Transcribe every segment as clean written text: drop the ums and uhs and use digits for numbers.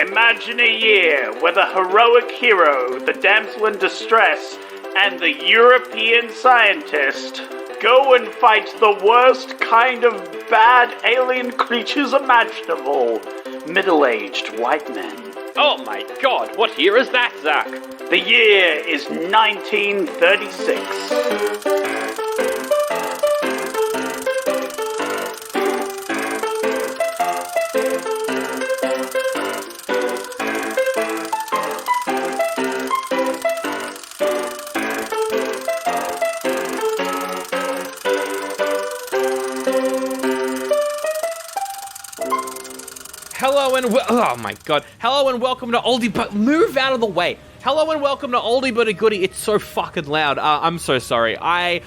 Imagine a year where the heroic hero, the damsel in distress, and the European scientist go and fight the worst kind of bad alien creatures imaginable. Middle-aged white men. Oh my god, what year is that, Zach? The year is 1936. Oh my god. Hello and welcome to Oldie But... Move out of the way. Hello and welcome to Oldie But a Goodie. It's so fucking loud. I'm so sorry. My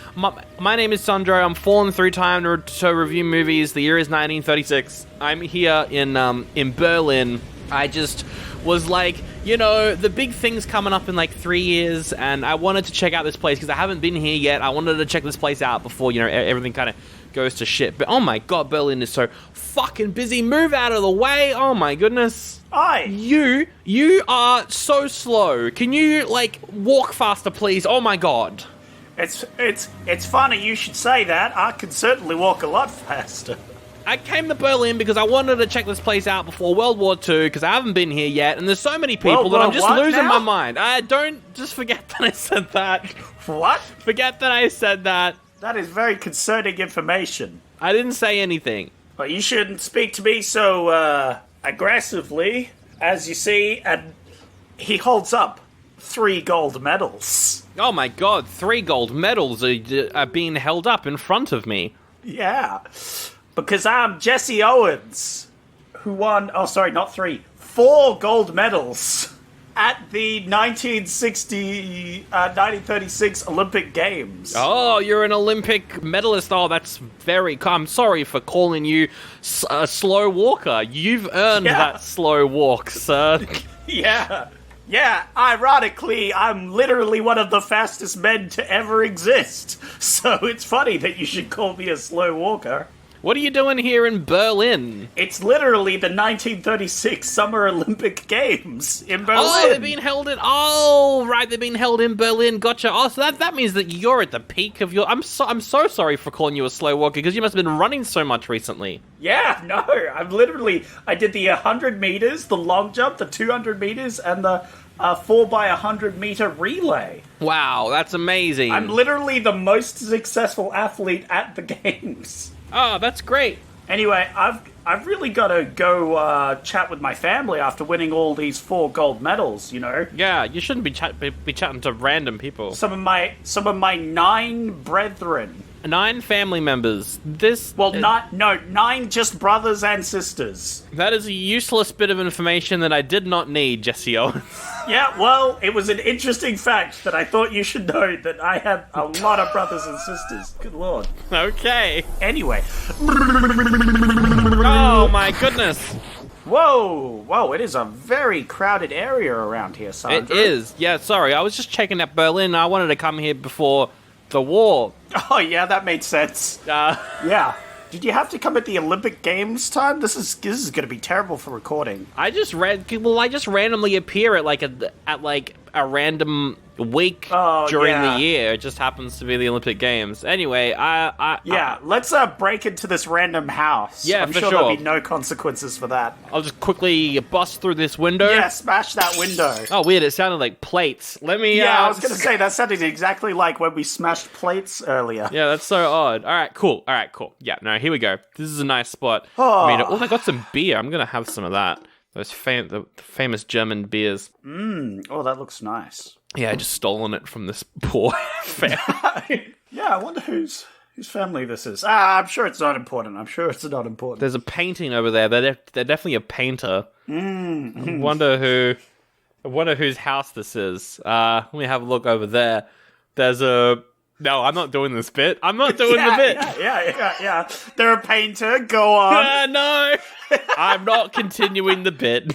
name is Sandro. I'm falling through time to review movies. The year is 1936. I'm here in Berlin. I just was like, you know, the big thing's coming up in like 3 years, and I wanted to check out this place because I haven't been here yet. I wanted to check this place out before, you know, everything kind of goes to shit. But oh my god, Berlin is so fucking busy. Move out of the way. Oh my goodness. Aye. You are so slow. Can you like walk faster, please? Oh my god. It's funny you should say that. I could certainly walk a lot faster. I came to Berlin because I wanted to check this place out before World War II because I haven't been here yet, and there's so many people that I'm just losing my mind. Don't just forget that I said that. What? Forget that I said that. That is very concerning information. I didn't say anything. Well, you shouldn't speak to me so aggressively. As you see, and he holds up 3 gold medals. Oh my god, 3 gold medals are being held up in front of me. Yeah. Because I'm Jesse Owens, who won, 4 gold medals at the 1936 Olympic Games. Oh, you're an Olympic medalist. Oh, that's very... I'm sorry for calling you a slow walker. You've earned that slow walk, sir. Yeah, ironically, I'm literally one of the fastest men to ever exist. So it's funny that you should call me a slow walker. What are you doing here in Berlin? It's literally the 1936 Summer Olympic Games in Berlin. Oh, they're being held in... Oh, right, they're being held in Berlin. Gotcha. Oh, so that means that you're at the peak of your... I'm so sorry for calling you a slow walker because you must have been running so much recently. Yeah, no, I did the 100 meters, the long jump, the 200 meters, and the 4x100 meter relay. Wow, that's amazing. I'm literally the most successful athlete at the games. Oh, that's great. Anyway, I've really got to go chat with my family after winning all these 4 gold medals, you know? Yeah, you shouldn't be chatting to random people. Some of my 9 brethren. 9 family members. 9 just brothers and sisters. That is a useless bit of information that I did not need, Jesse Owens. Yeah, well, it was an interesting fact that I thought you should know that I have a lot of brothers and sisters. Good lord. Okay. Anyway. Oh my goodness. Whoa, it is a very crowded area around here, Sandra. It is. Yeah, sorry, I was just checking out Berlin. I wanted to come here before the war. Oh, yeah, that made sense. Yeah. Did you have to come at the Olympic Games time? This is going to be terrible for recording. I just randomly appear at a random week during the year. It just happens to be the Olympic Games. Anyway, let's break into this random house. Yeah, I'm sure there'll be no consequences for that. I'll just quickly bust through this window. Yeah, smash that window. Oh, weird, it sounded like plates. Let me... Yeah, I was going to say, that sounded exactly like when we smashed plates earlier. Yeah, that's so odd. All right, cool. Yeah, no, here we go. This is a nice spot. Oh, I got some beer. I'm going to have some of that. Those the famous German beers. Oh, that looks nice. Yeah, I just stolen it from this poor family. Yeah, I wonder whose family this is. I'm sure it's not important. There's a painting over there. They're definitely a painter. I wonder whose house this is. Let me have a look over there. There's a... No, I'm not doing this bit. I'm not doing the bit. Yeah. They're a painter. Go on. No. I'm not continuing the bit.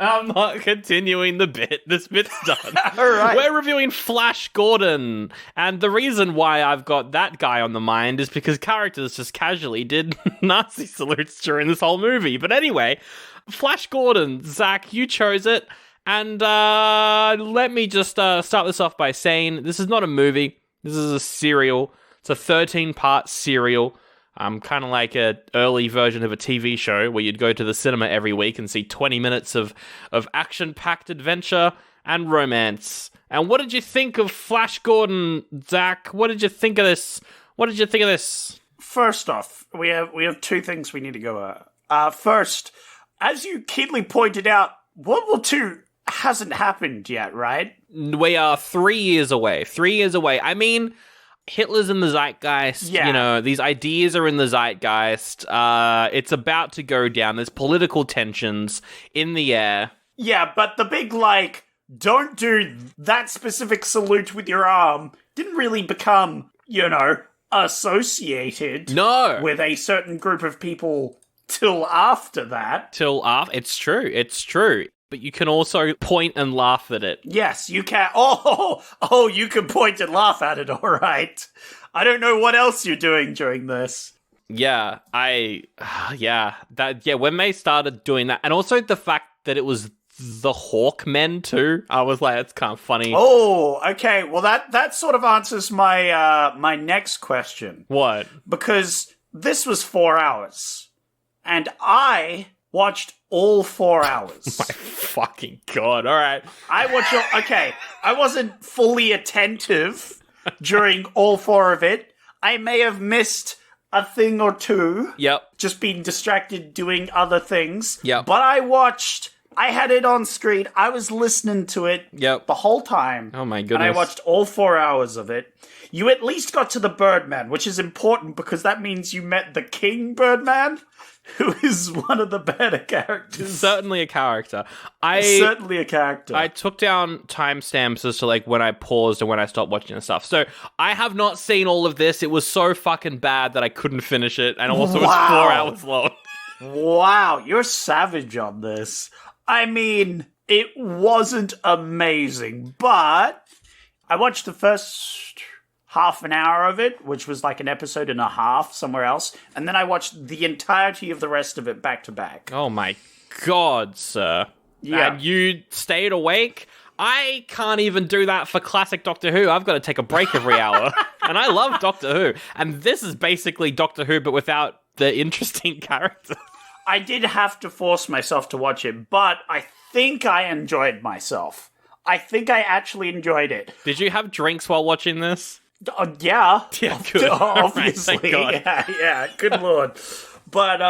I'm not continuing the bit. This bit's done. All right. We're reviewing Flash Gordon. And the reason why I've got that guy on the mind is because characters just casually did Nazi salutes during this whole movie. But anyway, Flash Gordon, Zach, you chose it. And let me just start this off by saying this is not a movie. This is a serial. It's a 13-part serial. Kind of like an early version of a TV show where you'd go to the cinema every week and see 20 minutes of action-packed adventure and romance. And what did you think of Flash Gordon, Zach? What did you think of this? First off, we have two things we need to go over. First, as you keenly pointed out, World War II hasn't happened yet, right? We are 3 years away. 3 years away. I mean, Hitler's in the zeitgeist. Yeah. You know, these ideas are in the zeitgeist. It's about to go down. There's political tensions in the air. Yeah, but the big, don't do that specific salute with your arm didn't really become, associated with a certain group of people till after that. It's true. But you can also point and laugh at it. Yes, you can. Oh, you can point and laugh at it, all right. I don't know what else you're doing during this. Yeah, when they started doing that, and also the fact that it was the Hawkmen too, I was like, that's kind of funny. Oh, okay. Well, that sort of answers my my next question. What? Because this was 4 hours, and I watched all 4 hours. My fucking God. All right. I wasn't fully attentive during all 4 of it. I may have missed a thing or two. Yep. Just being distracted doing other things. Yep. But I had it on screen. I was listening to it the whole time. Oh my goodness. And I watched all 4 hours of it. You at least got to the Birdman, which is important because that means you met the King Birdman, who is one of the better characters. Certainly a character. Certainly a character. I took down timestamps as to when I paused and when I stopped watching and stuff. So I have not seen all of this. It was so fucking bad that I couldn't finish it, and also it was 4 hours long. Wow, you're savage on this. I mean, it wasn't amazing, but I watched the first half an hour of it, which was like an episode and a half somewhere else, and then I watched the entirety of the rest of it back to back. Oh my God, sir. Yeah. And you stayed awake? I can't even do that for classic Doctor Who. I've got to take a break every hour. And I love Doctor Who. And this is basically Doctor Who, but without the interesting characters. I did have to force myself to watch it, but I think I enjoyed myself. I think I actually enjoyed it. Did you have drinks while watching this? Yeah. Yeah, good. Obviously. Right, thank God. Yeah, good lord. But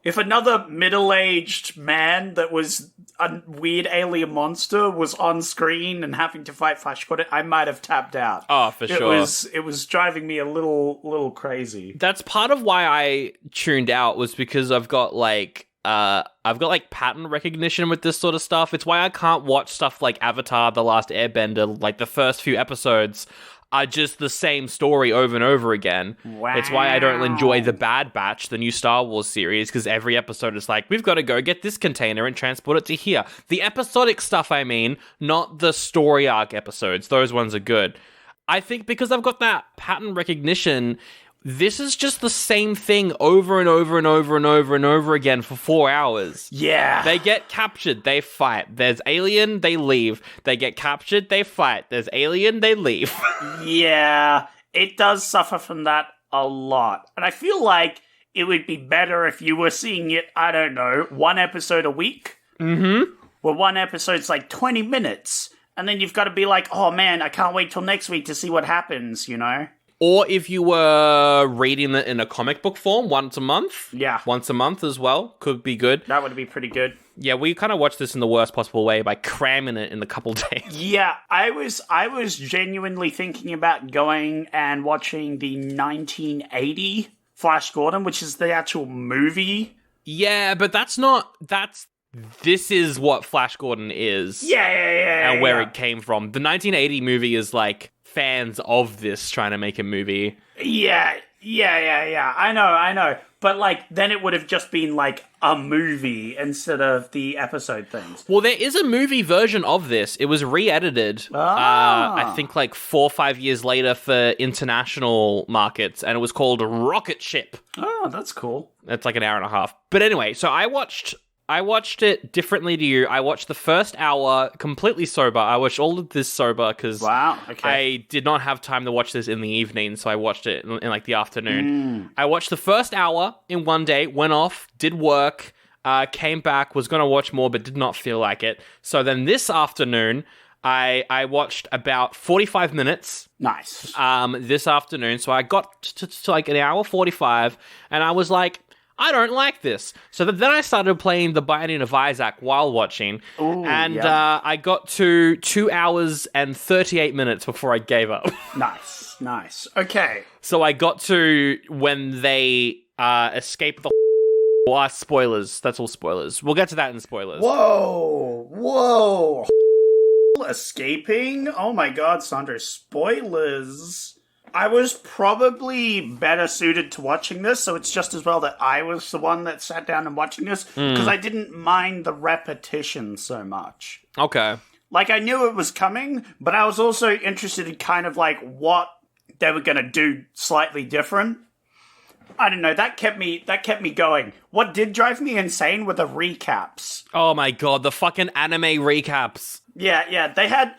if another middle-aged man that was a weird alien monster was on screen and having to fight Flash Gordon, I might have tapped out. Oh, for sure. It was driving me a little crazy. That's part of why I tuned out, was because I've got pattern recognition with this sort of stuff. It's why I can't watch stuff like Avatar: The Last Airbender. Like, the first few episodes are just the same story over and over again. Wow. It's why I don't enjoy The Bad Batch, the new Star Wars series, because every episode is like, we've got to go get this container and transport it to here. The episodic stuff, I mean, not the story arc episodes. Those ones are good. I think because I've got that pattern recognition, this is just the same thing over and over and over and over and over again for 4 hours. Yeah. They get captured, they fight. There's alien, they leave. They get captured, they fight. There's alien, they leave. Yeah, it does suffer from that a lot. And I feel like it would be better if you were seeing it, I don't know, one episode a week. Mm-hmm. Where one episode's like 20 minutes. And then you've got to be like, oh man, I can't wait till next week to see what happens, you know? Or if you were reading it in a comic book form once a month. Yeah. Once a month as well. Could be good. That would be pretty good. Yeah, we kind of watched this in the worst possible way by cramming it in a couple days. Yeah, I was genuinely thinking about going and watching the 1980 Flash Gordon, which is the actual movie. Yeah, but this is what Flash Gordon is. Yeah. And where it came from. The 1980 movie is like fans of this trying to make a movie. Yeah. I know. But like, then it would have just been like a movie instead of the episode things. Well, there is a movie version of this. It was re-edited, I think like 4 or 5 years later for international markets, and it was called Rocket Ship. Oh, that's cool. It's like an hour and a half. But anyway, so I watched I watched it differently to you. I watched the first hour completely sober. I watched all of this sober because I did not have time to watch this in the evening, so I watched it in like the afternoon. I watched the first hour in one day, went off, did work, came back, was going to watch more, but did not feel like it. So then this afternoon, I watched about 45 minutes. Nice. This afternoon. So I got to like an hour 45, and I was like, I don't like this. So then I started playing The Binding of Isaac while watching. Ooh, I got to 2 hours and 38 minutes before I gave up. Nice. Okay. So I got to when they escape the... Well, spoilers. That's all spoilers. We'll get to that in spoilers. Whoa. Escaping? Oh my god, Sandro. Spoilers. I was probably better suited to watching this, so it's just as well that I was the one that sat down and watching this, because I didn't mind the repetition so much. Okay. Like, I knew it was coming, but I was also interested in kind of like what they were going to do slightly different. I don't know, that kept me going. What did drive me insane were the recaps. Oh my god, the fucking anime recaps. Yeah, they had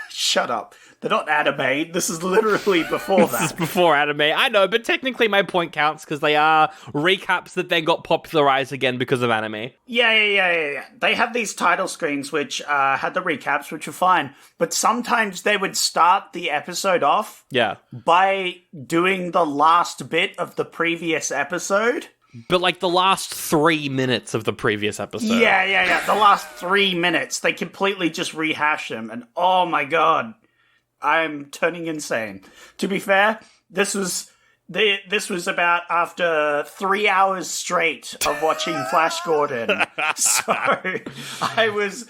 shut up. They're not anime. This is literally before that. This is before anime. I know, but technically my point counts because they are recaps that then got popularized again because of anime. Yeah. They had these title screens which had the recaps, which were fine. But sometimes they would start the episode off by doing the last bit of the previous episode. But like the last 3 minutes of the previous episode. Yeah. The last 3 minutes. They completely just rehash them. And oh my god. I'm turning insane. To be fair, this was about after 3 hours straight of watching Flash Gordon. So I was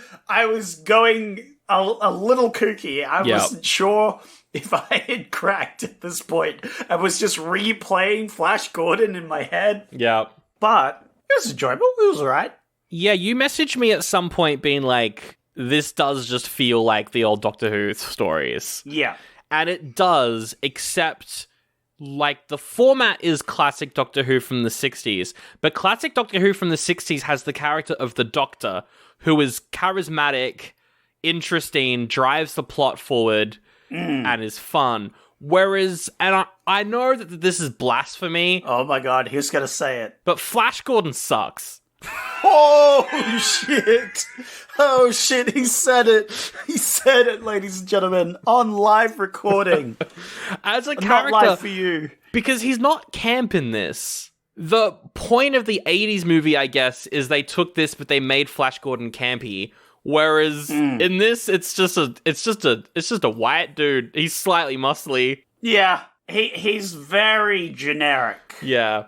going a little kooky. I wasn't sure if I had cracked at this point. I was just replaying Flash Gordon in my head. Yeah. But it was enjoyable. It was alright. Yeah, you messaged me at some point being like, this does just feel like the old Doctor Who stories. Yeah. And it does, except, like, the format is classic Doctor Who from the 60s. But classic Doctor Who from the 60s has the character of the Doctor, who is charismatic, interesting, drives the plot forward, and is fun. Whereas, and I know that this is blasphemy. Oh my god, who's gonna say it? But Flash Gordon sucks. Oh shit, he said it, ladies and gentlemen, on live recording. As a character, not live for you. Because he's not camp in this. The point of the 80s movie, I guess, is they took this but they made Flash Gordon campy. Whereas in this, it's just a white dude. He's slightly muscly. Yeah. He's very generic. Yeah.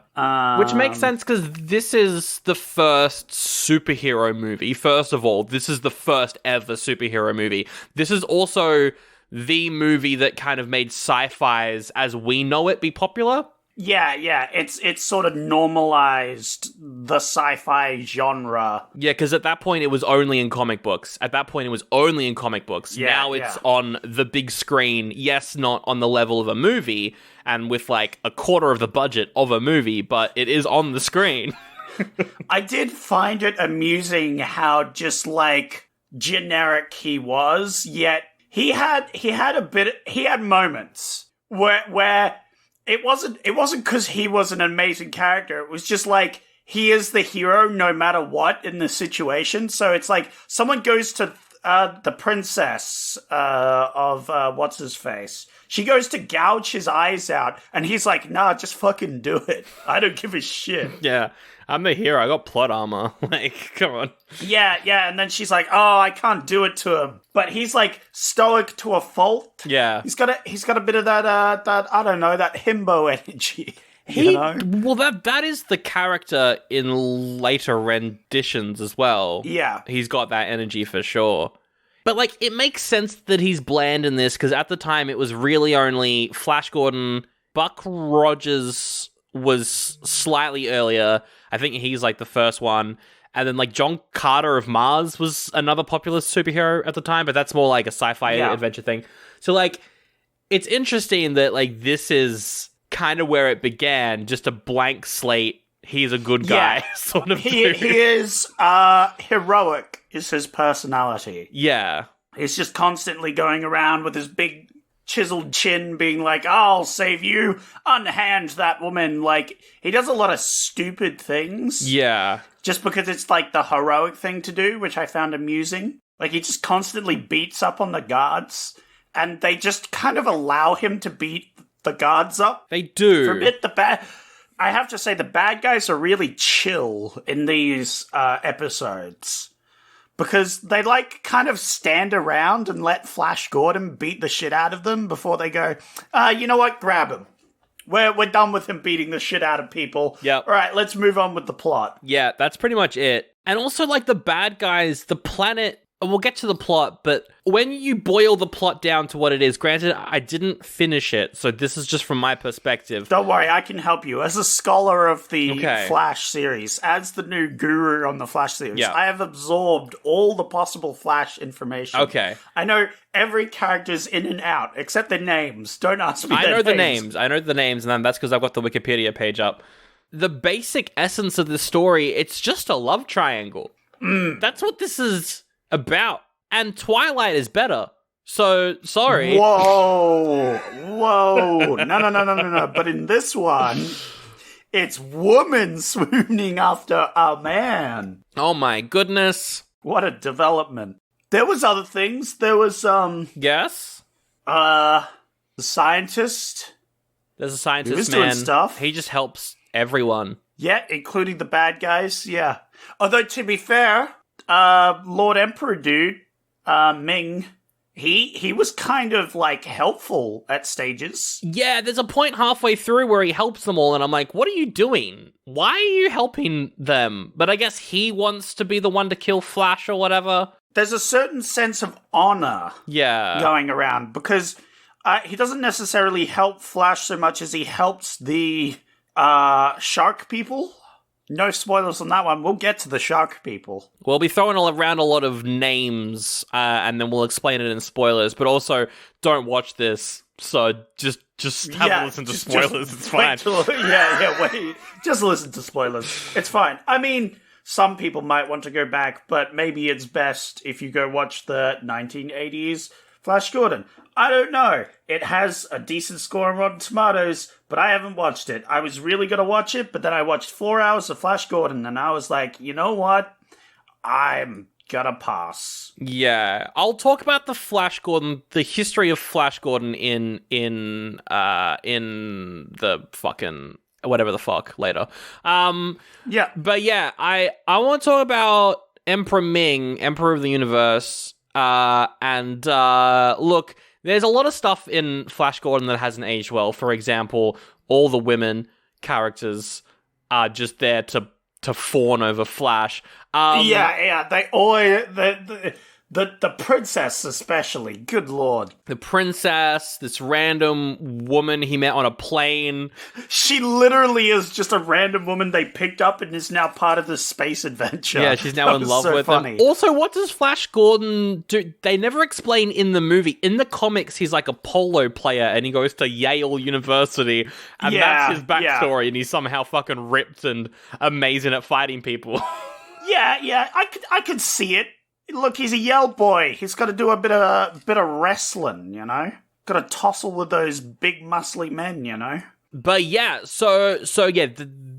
Which makes sense because this is the first superhero movie. First of all, this is the first ever superhero movie. This is also the movie that kind of made sci-fis as we know it be popular. Yeah. It's sort of normalized the sci-fi genre. Yeah, because at that point it was only in comic books. Now it's on the big screen. Yes, not on the level of a movie, and with like a quarter of the budget of a movie, but it is on the screen. I did find it amusing how just like generic he was, yet he had moments where it wasn't because he was an amazing character. It was just like he is the hero no matter what in the situation. So it's like someone goes to the princess of what's his face. She goes to gouge his eyes out, and he's like, "Nah, just fucking do it. I don't give a shit." Yeah, I'm the hero. I got plot armor. Like, come on. Yeah. And then she's like, "Oh, I can't do it to him." But he's like stoic to a fault. Yeah, he's got a bit of that I don't know, that himbo energy. Well, that is the character in later renditions as well. Yeah, he's got that energy for sure. But like, it makes sense that he's bland in this because at the time it was really only Flash Gordon. Buck Rogers was slightly earlier. I think he's like the first one. And then like John Carter of Mars was another popular superhero at the time, but that's more like a sci-fi adventure thing. So like, it's interesting that like this is kind of where it began, just a blank slate he's a good guy Yeah. sort of He dude. is heroic is his personality. Yeah. He's just constantly going around with his big chiseled chin being like, I'll save you, unhand that woman. Like, he does a lot of stupid things. Yeah. Just because it's like the heroic thing to do, which I found amusing. Like, he just constantly beats up on the guards, and they just kind of allow him to beat the guards up. They do. For a bit, I have to say, the bad guys are really chill in these episodes. Because they, like, kind of stand around and let Flash Gordon beat the shit out of them before they go, you know what, grab him. We're done with him beating the shit out of people. Yep. All right, let's move on with the plot. Yeah, that's pretty much it. And also, like, the bad guys, the planet... We'll get to the plot, but when you boil the plot down to what it is, granted, I didn't finish it, so this is just from my perspective. Don't worry, I can help you. As a scholar of the Okay. Flash series, as the new guru on the Flash series, Yeah. I have absorbed all the possible Flash information. Okay. I know every character's in and out, except their names. Don't ask me I their know the names. names. I know the names, and then that's because I've got the Wikipedia page up. The basic essence of the story, it's just a love triangle. That's what this is about. And Twilight is better. So, sorry. Whoa. No. But in this one, it's woman swooning after a man. Oh my goodness. What a development. There was other things. There was, Yes? the scientist. There's a scientist He was man. doing stuff. He just helps everyone. Yeah, including the bad guys, yeah. Although, to be fair, Lord Emperor dude, Ming, he was kind of, like, helpful at stages. Yeah, there's a point halfway through where he helps them all, and I'm like, what are you doing? Why are you helping them? But I guess he wants to be the one to kill Flash or whatever. There's a certain sense of honor Yeah. going around, because he doesn't necessarily help Flash so much as he helps the shark people. No spoilers on that one. We'll get to the shark people. We'll be throwing around a lot of names, and then we'll explain it in spoilers, but also don't watch this, so just have a listen to spoilers, it's fine. Wait. Just listen to spoilers. It's fine. I mean, some people might want to go back, but maybe it's best if you go watch the 1980s Flash Gordon. I don't know. It has a decent score on Rotten Tomatoes, but I haven't watched it. I was really going to watch it, but then I watched 4 hours of Flash Gordon, and I was like, you know what? I'm gonna pass. Yeah, I'll talk about the Flash Gordon, the history of Flash Gordon in the fucking whatever the fuck later. Yeah. But yeah, I want to talk about Emperor Ming, Emperor of the Universe. And look, there's a lot of stuff in Flash Gordon that hasn't aged well. For example, all the women characters are just there to fawn over Flash. They always the princess especially. Good lord, the princess, this random woman he met on a plane. she literally is just a random woman they picked up and is now part of this space adventure. Yeah, she's now That in was love so with funny. him. Also, what does Flash Gordon do? They never explain in the movie. In the comics, he's like a polo player and he goes to Yale University, and that's his backstory, and he's somehow fucking ripped and amazing at fighting people. Yeah, I could see it. Look, he's a Yale boy. He's got to do a bit of wrestling, you know. Got to tussle with those big muscly men, you know. But yeah, so yeah,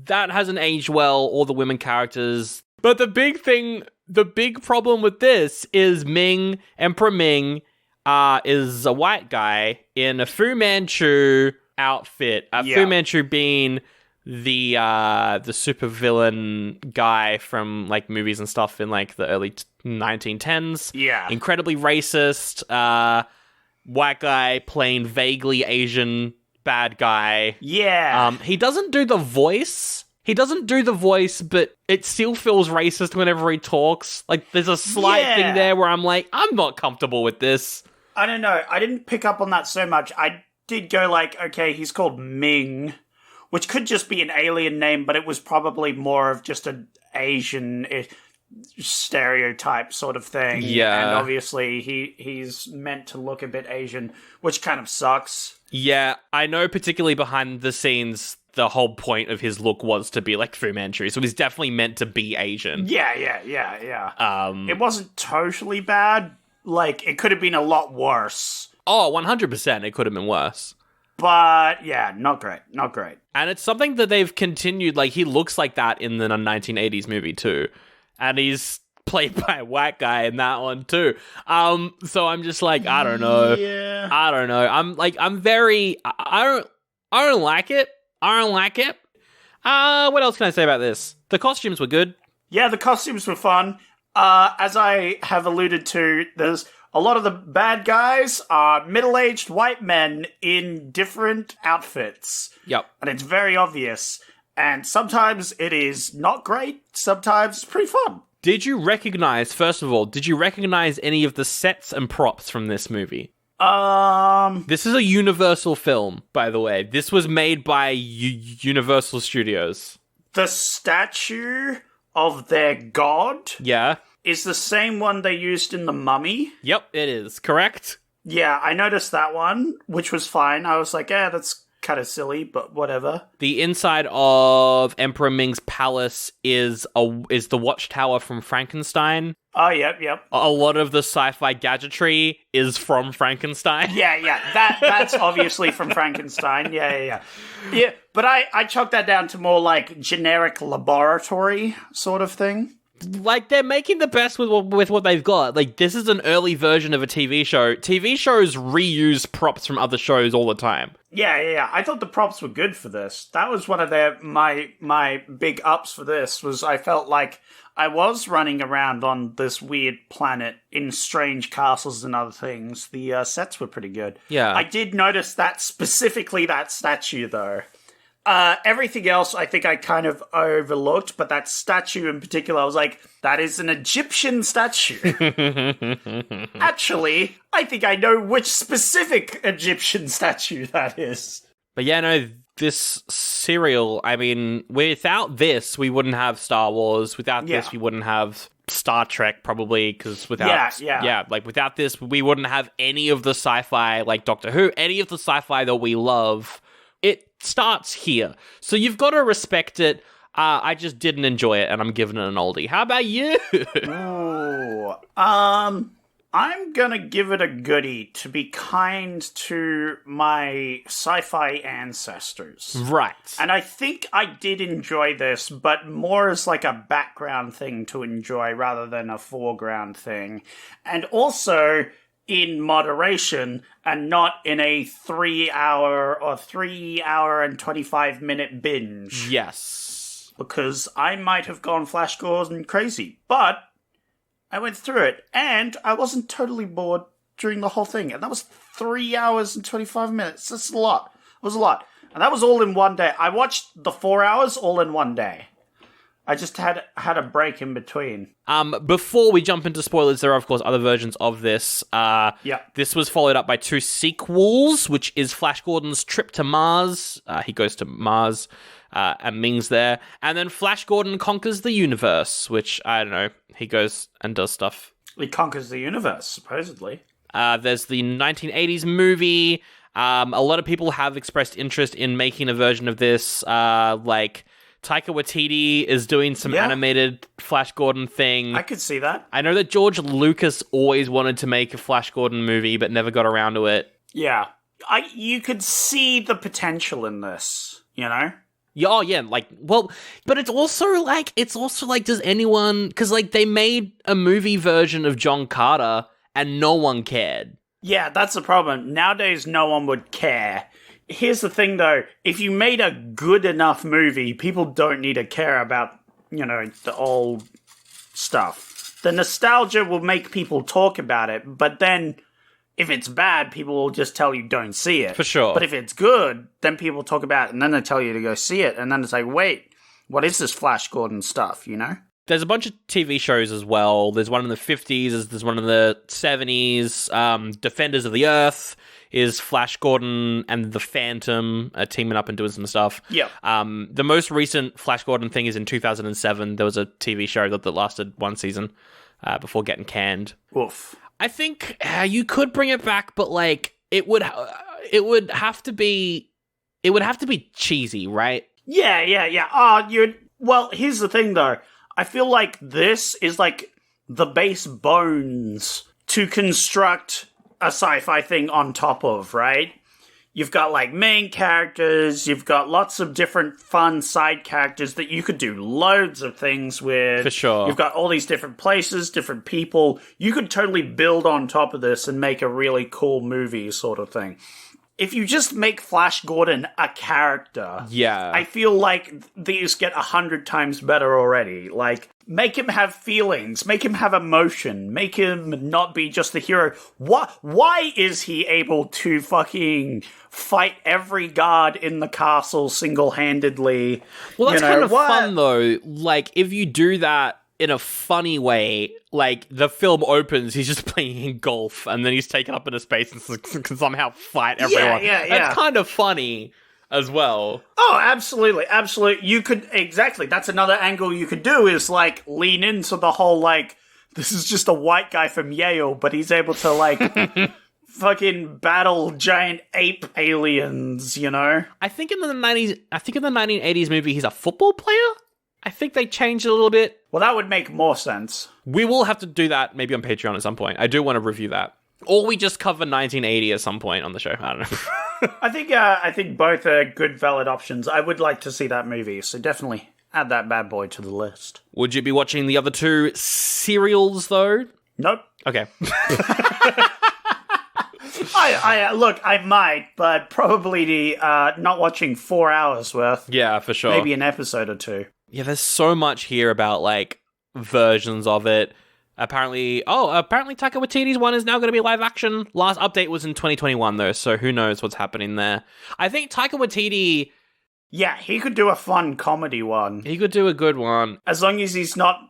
that hasn't aged well. All the women characters, but the big problem with this is Ming, Emperor Ming, is a white guy in a Fu Manchu outfit. Fu Manchu being the supervillain guy from like movies and stuff in like the early 1910s. Yeah. Incredibly racist. White guy playing vaguely Asian bad guy. Yeah. He doesn't do the voice. But it still feels racist whenever he talks. Like there's a slight thing there where I'm like, I'm not comfortable with this. I don't know. I didn't pick up on that so much. I did go like, okay, he's called Ming, which could just be an alien name, but it was probably more of just an Asian stereotype sort of thing. Yeah. And obviously he's meant to look a bit Asian, which kind of sucks. Yeah, I know particularly behind the scenes, the whole point of his look was to be like Fu Manchu, so he's definitely meant to be Asian. Yeah. It wasn't totally bad. Like, it could have been a lot worse. Oh, 100%, it could have been worse. But, yeah, not great. And it's something that they've continued, like, he looks like that in the 1980s movie, too. And he's played by a white guy in that one, too. So I'm just like, I don't know. Yeah. I don't know. I'm very... I don't like it. What else can I say about this? The costumes were good. Yeah, the costumes were fun. As I have alluded to, there's a lot of the bad guys are middle-aged white men in different outfits. Yep. And it's very obvious. And sometimes it is not great. Sometimes it's pretty fun. First of all, did you recognize any of the sets and props from this movie? This is a Universal film, by the way. This was made by Universal Studios. The statue of their god Yeah. is the same one they used in The Mummy. Yep, it is. Correct? Yeah, I noticed that one, which was fine. I was like, that's kind of silly, but whatever. The inside of Emperor Ming's palace is the watchtower from Frankenstein. Oh, yep. A lot of the sci-fi gadgetry is from Frankenstein. Yeah. That's obviously from Frankenstein. Yeah. Yeah, but I chalk that down to more like generic laboratory sort of thing. Like, they're making the best with what they've got. Like, this is an early version of a TV show. TV shows reuse props from other shows all the time. Yeah. I thought the props were good for this. That was one of my big ups for this, was I felt like I was running around on this weird planet in strange castles and other things. The sets were pretty good. Yeah. I did notice that specifically that statue, though. Everything else I think I kind of overlooked, but that statue in particular, I was like, that is an Egyptian statue. Actually, I think I know which specific Egyptian statue that is. But yeah, no, this serial, I mean, without this, we wouldn't have Star Wars. Without this, we wouldn't have Star Trek, probably, because without... Yeah, like, without this, we wouldn't have any of the sci-fi, like Doctor Who, any of the sci-fi that we love. It starts here. So you've got to respect it. I just didn't enjoy it, and I'm giving it an oldie. How about you? Ooh, I'm gonna give it a goodie to be kind to my sci-fi ancestors. Right. And I think I did enjoy this, but more as like a background thing to enjoy rather than a foreground thing. And also in moderation and not in a 3 hour and 25-minute binge. Yes. Because I might have gone Flash Gordon crazy, but I went through it, and I wasn't totally bored during the whole thing. And that was 3 hours and 25 minutes. That's a lot. It was a lot. And that was all in one day. I watched the 4 hours all in one day. I just had a break in between. Before we jump into spoilers, there are, of course, other versions of this. This was followed up by 2 sequels, which is Flash Gordon's Trip to Mars. He goes to Mars, and Ming's there. And then Flash Gordon Conquers the Universe, which, I don't know, he goes and does stuff. He conquers the universe, supposedly. There's the 1980s movie. A lot of people have expressed interest in making a version of this, like... Taika Waititi is doing some animated Flash Gordon thing. I could see that. I know that George Lucas always wanted to make a Flash Gordon movie, but never got around to it. Yeah. You could see the potential in this, you know? Yeah, but it's also like, does anyone... Because, like, they made a movie version of John Carter, and no one cared. Yeah, that's the problem. Nowadays, no one would care. Here's the thing, though. If you made a good enough movie, people don't need to care about, the old stuff. The nostalgia will make people talk about it, but then if it's bad, people will just tell you don't see it. For sure. But if it's good, then people talk about it, and then they tell you to go see it, and then it's like, wait, what is this Flash Gordon stuff, There's a bunch of TV shows as well. There's one in the 50s, there's one in the 70s, Defenders of the Earth is Flash Gordon and the Phantom teaming up and doing some stuff. Yeah. The most recent Flash Gordon thing is in 2007. There was a TV show that lasted 1 season before getting canned. Oof. I think you could bring it back, but like it would have to be it would have to be cheesy, right? Yeah. Well, here's the thing, though. I feel like this is like the base bones to construct a sci-fi thing on top of, right? You've got like main characters, you've got lots of different fun side characters that you could do loads of things with. For sure. You've got all these different places, different people. You could totally build on top of this and make a really cool movie sort of thing. If you just make Flash Gordon a character, Yeah. I feel like these get 100 times better already. Like, make him have feelings, make him have emotion, make him not be just the hero. Why is he able to fucking fight every guard in the castle single-handedly? Well, that's kind of what? fun, though. Like, if you do that in a funny way, like, the film opens, he's just playing golf, and then he's taken up into space and can somehow fight everyone. Yeah. That's kind of funny as well. Oh, absolutely. You could, exactly, that's another angle you could do, is, like, lean into the whole, like, this is just a white guy from Yale, but he's able to, like, fucking battle giant ape aliens, you know? I think in the 1980s movie, he's a football player? I think they changed it a little bit. Well, that would make more sense. We will have to do that maybe on Patreon at some point. I do want to review that. Or we just cover 1980 at some point on the show. I don't know. I think both are good, valid options. I would like to see that movie, so definitely add that bad boy to the list. Would you be watching the other two serials, though? Nope. Okay. Look, I might, but probably not watching 4 hours worth. Yeah, for sure. Maybe an episode or two. Yeah, there's so much here about, like, versions of it. Apparently Taika Waititi's one is now going to be live action. Last update was in 2021, though, so who knows what's happening there. I think Taika Waititi... Yeah, he could do a fun comedy one. He could do a good one. As long as he's not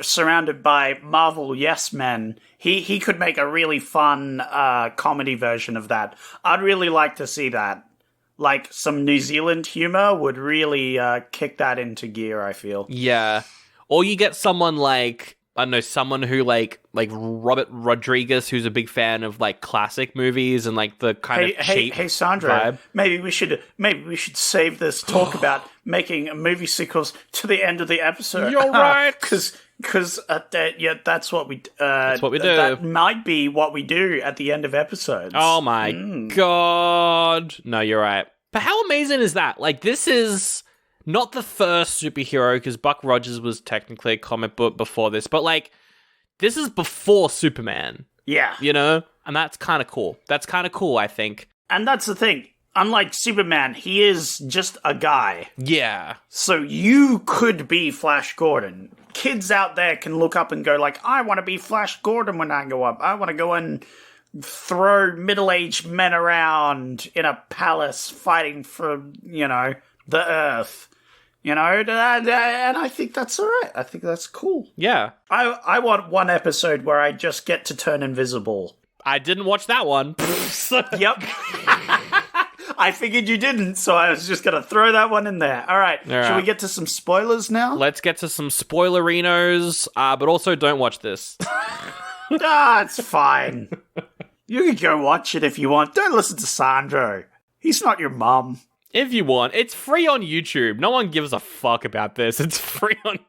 surrounded by Marvel yes men, he could make a really fun comedy version of that. I'd really like to see that. Like, some New Zealand humor would really kick that into gear, I feel. Yeah. Or you get someone like, I don't know, someone who like Robert Rodriguez, who's a big fan of, like, classic movies and, like, the kind of cheap Hey, Sandra, vibe. maybe we should save this talk about making movie sequels to the end of the episode. You're right. Because that's what we That's what we do. That might be what we do at the end of episodes. Oh my god. No, you're right. But how amazing is that? Like, this is not the first superhero, because Buck Rogers was technically a comic book before this, but, like, this is before Superman, Yeah. you know? And that's kind of cool. That's kind of cool, I think. And that's the thing. Unlike Superman, he is just a guy. Yeah. So you could be Flash Gordon. Kids out there can look up and go like, I want to be Flash Gordon when I go up. I want to go and throw middle-aged men around in a palace fighting for, you know, the Earth. You know, and I think that's all right. I think that's cool. Yeah. I want one episode where I just get to turn invisible. I didn't watch that one. Yep. I figured you didn't, so I was just going to throw that one in there. All right. Should we get to some spoilers now? Let's get to some spoilerinos, but also don't watch this. It's fine. You can go watch it if you want. Don't listen to Sandro. He's not your mum. If you want. It's free on YouTube. No one gives a fuck about this. It's free on...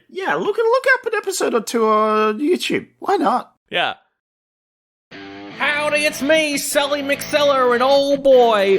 Yeah, look up an episode or two on YouTube. Why not? Yeah. Howdy, it's me, Sally McSeller, and oh boy,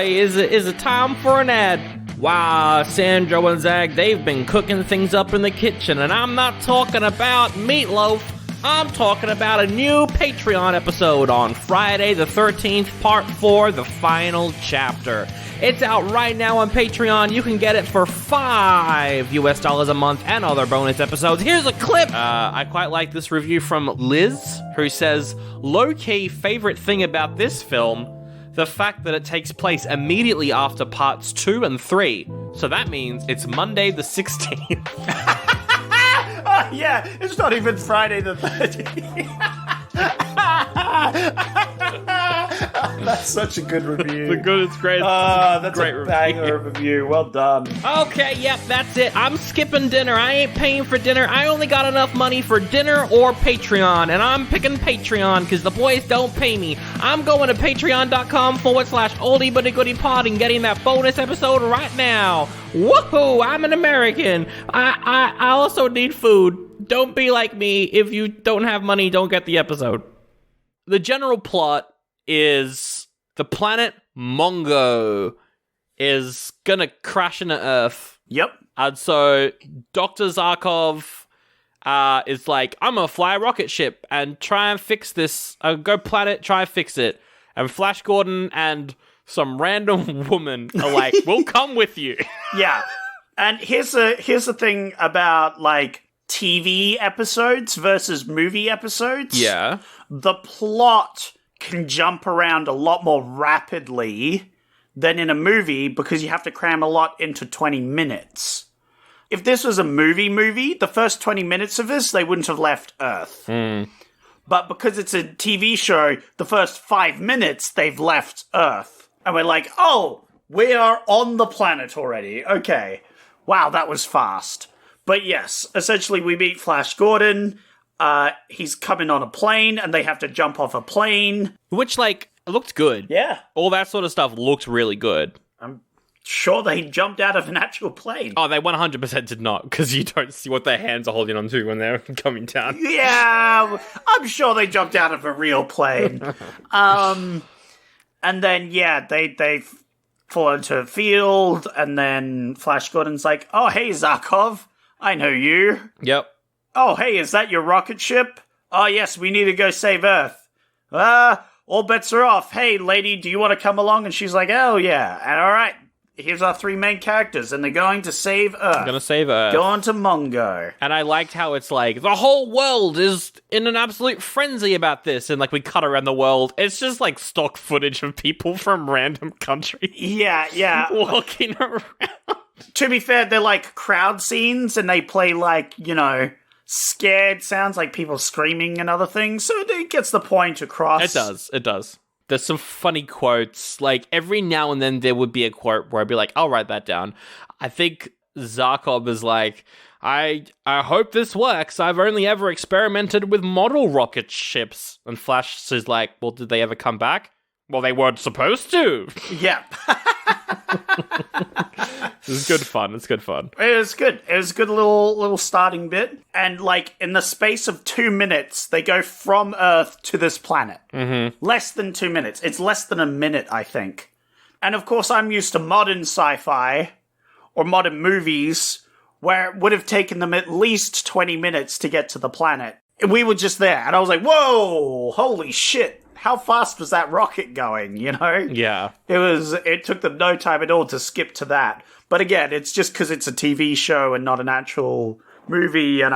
is it time for an ad. Wow, Sandro and Zag, they've been cooking things up in the kitchen, and I'm not talking about meatloaf. I'm talking about a new Patreon episode on Friday the 13th, Part 4, the final chapter. It's out right now on Patreon. You can get it for $5 a month and other bonus episodes. Here's a clip. I quite like this review from Liz, who says, low-key favorite thing about this film, the fact that it takes place immediately after parts 2 and 3. So that means it's Monday the 16th. Yeah, it's not even Friday the 13th. That's such a good review. It's great. That's great a banger of review. Well done. Okay, yep, that's it. I'm skipping dinner. I ain't paying for dinner. I only got enough money for dinner or Patreon, and I'm picking Patreon because the boys don't pay me. I'm going to patreon.com/oldie-but-a-goodie-pod and getting that bonus episode right now. Woohoo! I'm an American. I also need food. Don't be like me. If you don't have money, don't get the episode. The general plot is the planet Mongo is gonna crash into Earth. Yep. And so Dr. Zarkov is like, I'm gonna fly a rocket ship and try and fix this. Go planet, try and fix it. And Flash Gordon and some random woman are like, we'll come with you. Yeah. And here's the thing about, like, TV episodes versus movie episodes. Yeah. The plot can jump around a lot more rapidly than in a movie because you have to cram a lot into 20 minutes. If this was a movie, the first 20 minutes of this, they wouldn't have left Earth. But because it's a TV show, the first 5 minutes, they've left Earth. And we're like, oh, we are on the planet already. Okay. Wow, that was fast. But yes, essentially we meet Flash Gordon. He's coming on a plane, and they have to jump off a plane. Which, like, looked good. Yeah. All that sort of stuff looked really good. I'm sure they jumped out of an actual plane. Oh, they 100% did not, because you don't see what their hands are holding on to when they're coming down. Yeah, I'm sure they jumped out of a real plane. And then, yeah, they fall into a field, and then Flash Gordon's like, oh, hey, Zarkov, I know you. Yep. Oh, hey, is that your rocket ship? Oh, yes, we need to go save Earth. All bets are off. Hey, lady, do you want to come along? And she's like, oh, yeah. And all right, here's our three main characters, and they're going to save Earth. Gonna save Earth. Going to Mongo. And I liked how it's like, the whole world is in an absolute frenzy about this. And, like, we cut around the world. It's just, like, stock footage of people from random countries. Yeah. Walking around. To be fair, they're, like, crowd scenes, and they play, like, you know, scared sounds, like people screaming and other things. So it gets the point across. It does. There's some funny quotes. Like, every now and then there would be a quote where I'd be like, I'll write that down. I think Zarkov is like, I hope this works. I've only ever experimented with model rocket ships. And Flash is like, well, did they ever come back? Well, they weren't supposed to. Yeah. It's good fun. It's good fun. It was good. It was a good little starting bit. And, like, in the space of 2 minutes, they go from Earth to this planet. Mm-hmm. Less than 2 minutes. It's less than a minute, I think. And, of course, I'm used to modern sci-fi or modern movies where it would have taken them at least 20 minutes to get to the planet. And we were just there. And I was like, whoa, holy shit. How fast was that rocket going, you know? Yeah. It took them no time at all to skip to that. But again, it's just because it's a TV show and not an actual movie, and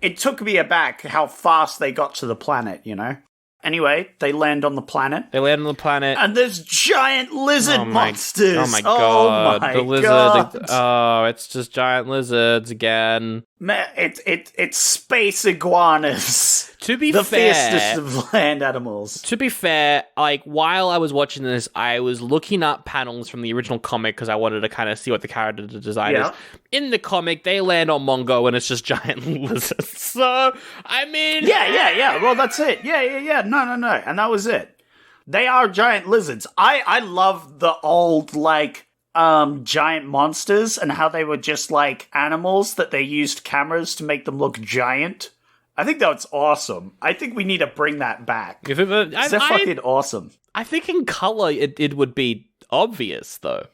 it took me aback how fast they got to the planet, you know? Anyway, they land on the planet. And there's giant lizard monsters. Oh my god. Oh my the lizard. Oh, it's just giant lizards again. Man, it's space iguanas. To be the fair, fiercest of land animals. To be fair, like, while I was watching this, I was looking up panels from the original comic because I wanted to kind of see what the character design is. In the comic, they land on Mongo and it's just giant lizards. So, I mean... Yeah. Well, that's it. Yeah. No. And that was it. They are giant lizards. I love the old, like... giant monsters and how they were just like animals that they used cameras to make them look giant. I think that's awesome. I think we need to bring that back. They're fucking awesome. I think in color it would be obvious though.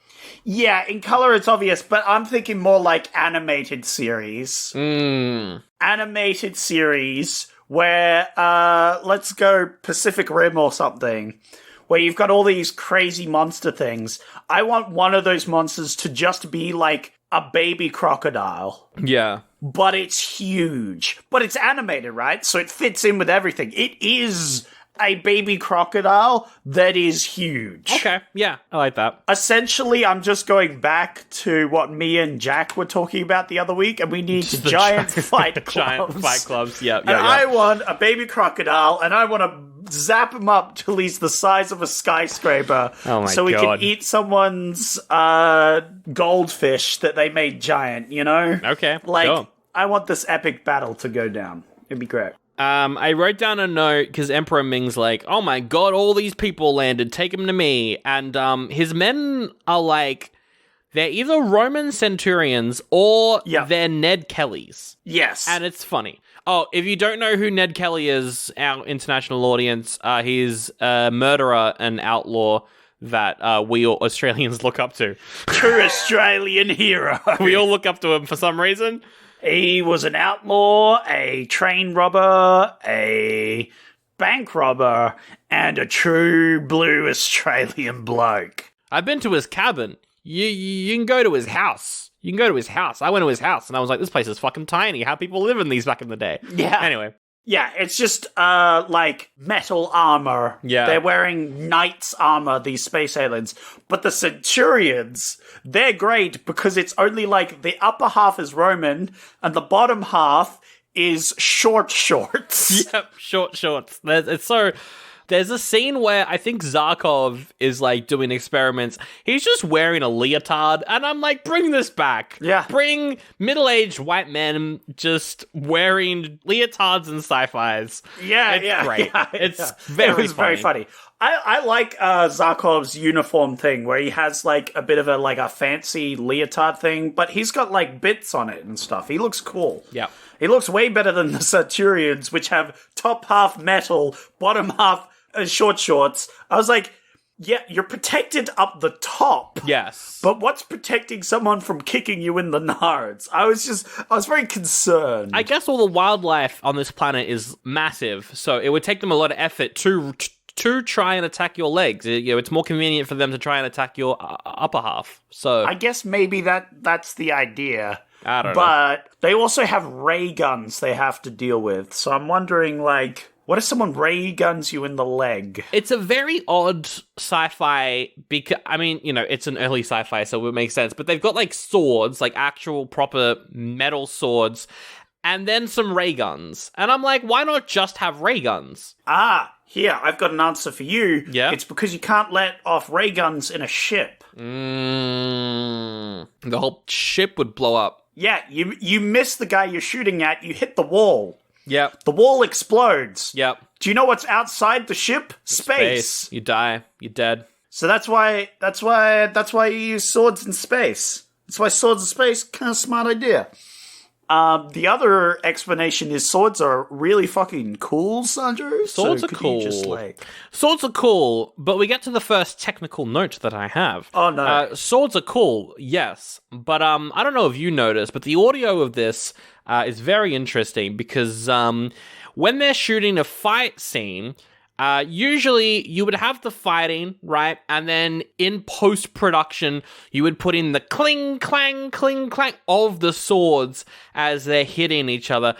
Yeah, in color it's obvious, but I'm thinking more like animated series. Animated series where, let's go Pacific Rim or something. Where you've got all these crazy monster things. I want one of those monsters to just be like a baby crocodile. Yeah. But it's huge. But it's animated, right? So it fits in with everything. It is a baby crocodile that is huge. Okay, yeah, I like that. Essentially, I'm just going back to what me and Jack were talking about the other week, and we need giant fight clubs. Giant fight clubs, yeah. I want a baby crocodile, and I want to zap him up till he's the size of a skyscraper. Oh my so we God. can eat someone's goldfish that they made giant, you know? Okay, Like, sure. I want this epic battle to go down. It'd be great. I wrote down a note because Emperor Ming's like, oh my God, all these people landed, take them to me. And his men are like, they're either Roman centurions or they're Ned Kellys. Yes. And it's funny. Oh, if you don't know who Ned Kelly is, our international audience, he's a murderer and outlaw that we all Australians look up to. True Australian hero. We all look up to him for some reason. He was an outlaw, a train robber, a bank robber, and a true blue Australian bloke. I've been to his cabin. You can go to his house. You can go to his house. I went to his house, and I was like, this place is fucking tiny. How people live in these back in the day. Yeah. Anyway. Yeah, it's just, like, metal armor. Yeah. They're wearing knight's armor, these space aliens. But the Centurions, they're great because it's only, like, the upper half is Roman, and the bottom half is short shorts. Yep, short shorts. There's a scene where I think Zarkov is, like, doing experiments. He's just wearing a leotard, and I'm like, bring this back. Yeah. Bring middle-aged white men just wearing leotards and sci-fis. Yeah, It's great. Yeah, It's very funny. I like Zarkov's uniform thing, where he has, like, a bit of a fancy leotard thing, but he's got, like, bits on it and stuff. He looks cool. Yeah. He looks way better than the Centurions, which have top half metal, bottom half short shorts. I was like, yeah, you're protected up the top. Yes. But what's protecting someone from kicking you in the nards? I was very concerned. I guess all the wildlife on this planet is massive, so it would take them a lot of effort to try and attack your legs. It's more convenient for them to try and attack your upper half. So I guess maybe that's the idea. I don't know. But they also have ray guns they have to deal with. So I'm wondering, like, what if someone ray guns you in the leg? It's a very odd sci-fi because, I mean, it's an early sci-fi, so it would make sense. But they've got, like, swords, like actual proper metal swords, and then some ray guns. And I'm like, why not just have ray guns? Here, I've got an answer for you. Yeah? It's because you can't let off ray guns in a ship. The whole ship would blow up. Yeah, you miss the guy you're shooting at, you hit the wall. Yep. The wall explodes. Yep. Do you know what's outside the ship? Space. You die. You're dead. So that's why you use swords in space. That's why swords in space, kind of smart idea. The other explanation is swords are really fucking cool, Sandro. Swords are cool. Swords are cool, but we get to the first technical note that I have. Oh, no. Swords are cool, yes. But I don't know if you noticed, but the audio of this is very interesting because when they're shooting a fight scene, usually you would have the fighting, right? And then in post-production, you would put in the cling, clang of the swords as they're hitting each other.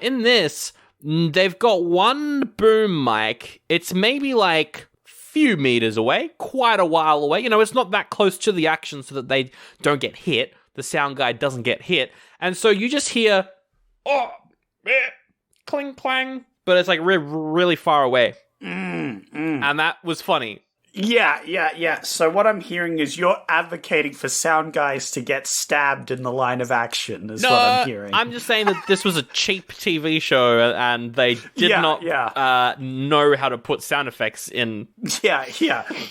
In this, they've got one boom mic. It's maybe like few meters away, quite a while away. It's not that close to the action so that they don't get hit. The sound guy doesn't get hit. And so you just hear, cling, clang, but it's like really far away. And that was funny. Yeah. So what I'm hearing is you're advocating for sound guys to get stabbed in the line of action, is what I'm hearing. I'm just saying that this was a cheap TV show and they did not know how to put sound effects in. Yeah.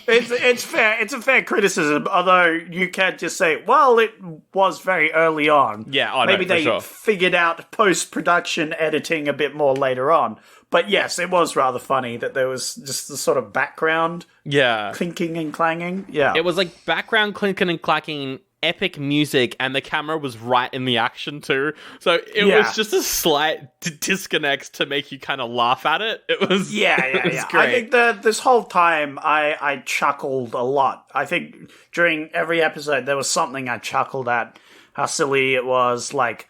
It's fair. It's a fair criticism, although you can't just say, well, it was very early on. Yeah, maybe they figured out post-production editing a bit more later on. But yes, it was rather funny that there was just the sort of background clinking and clanging. Yeah. It was like background clinking and clacking, epic music, and the camera was right in the action too. So it was just a slight disconnect to make you kind of laugh at it. It was it was great. I think this whole time I chuckled a lot. I think during every episode there was something I chuckled at. How silly it was, like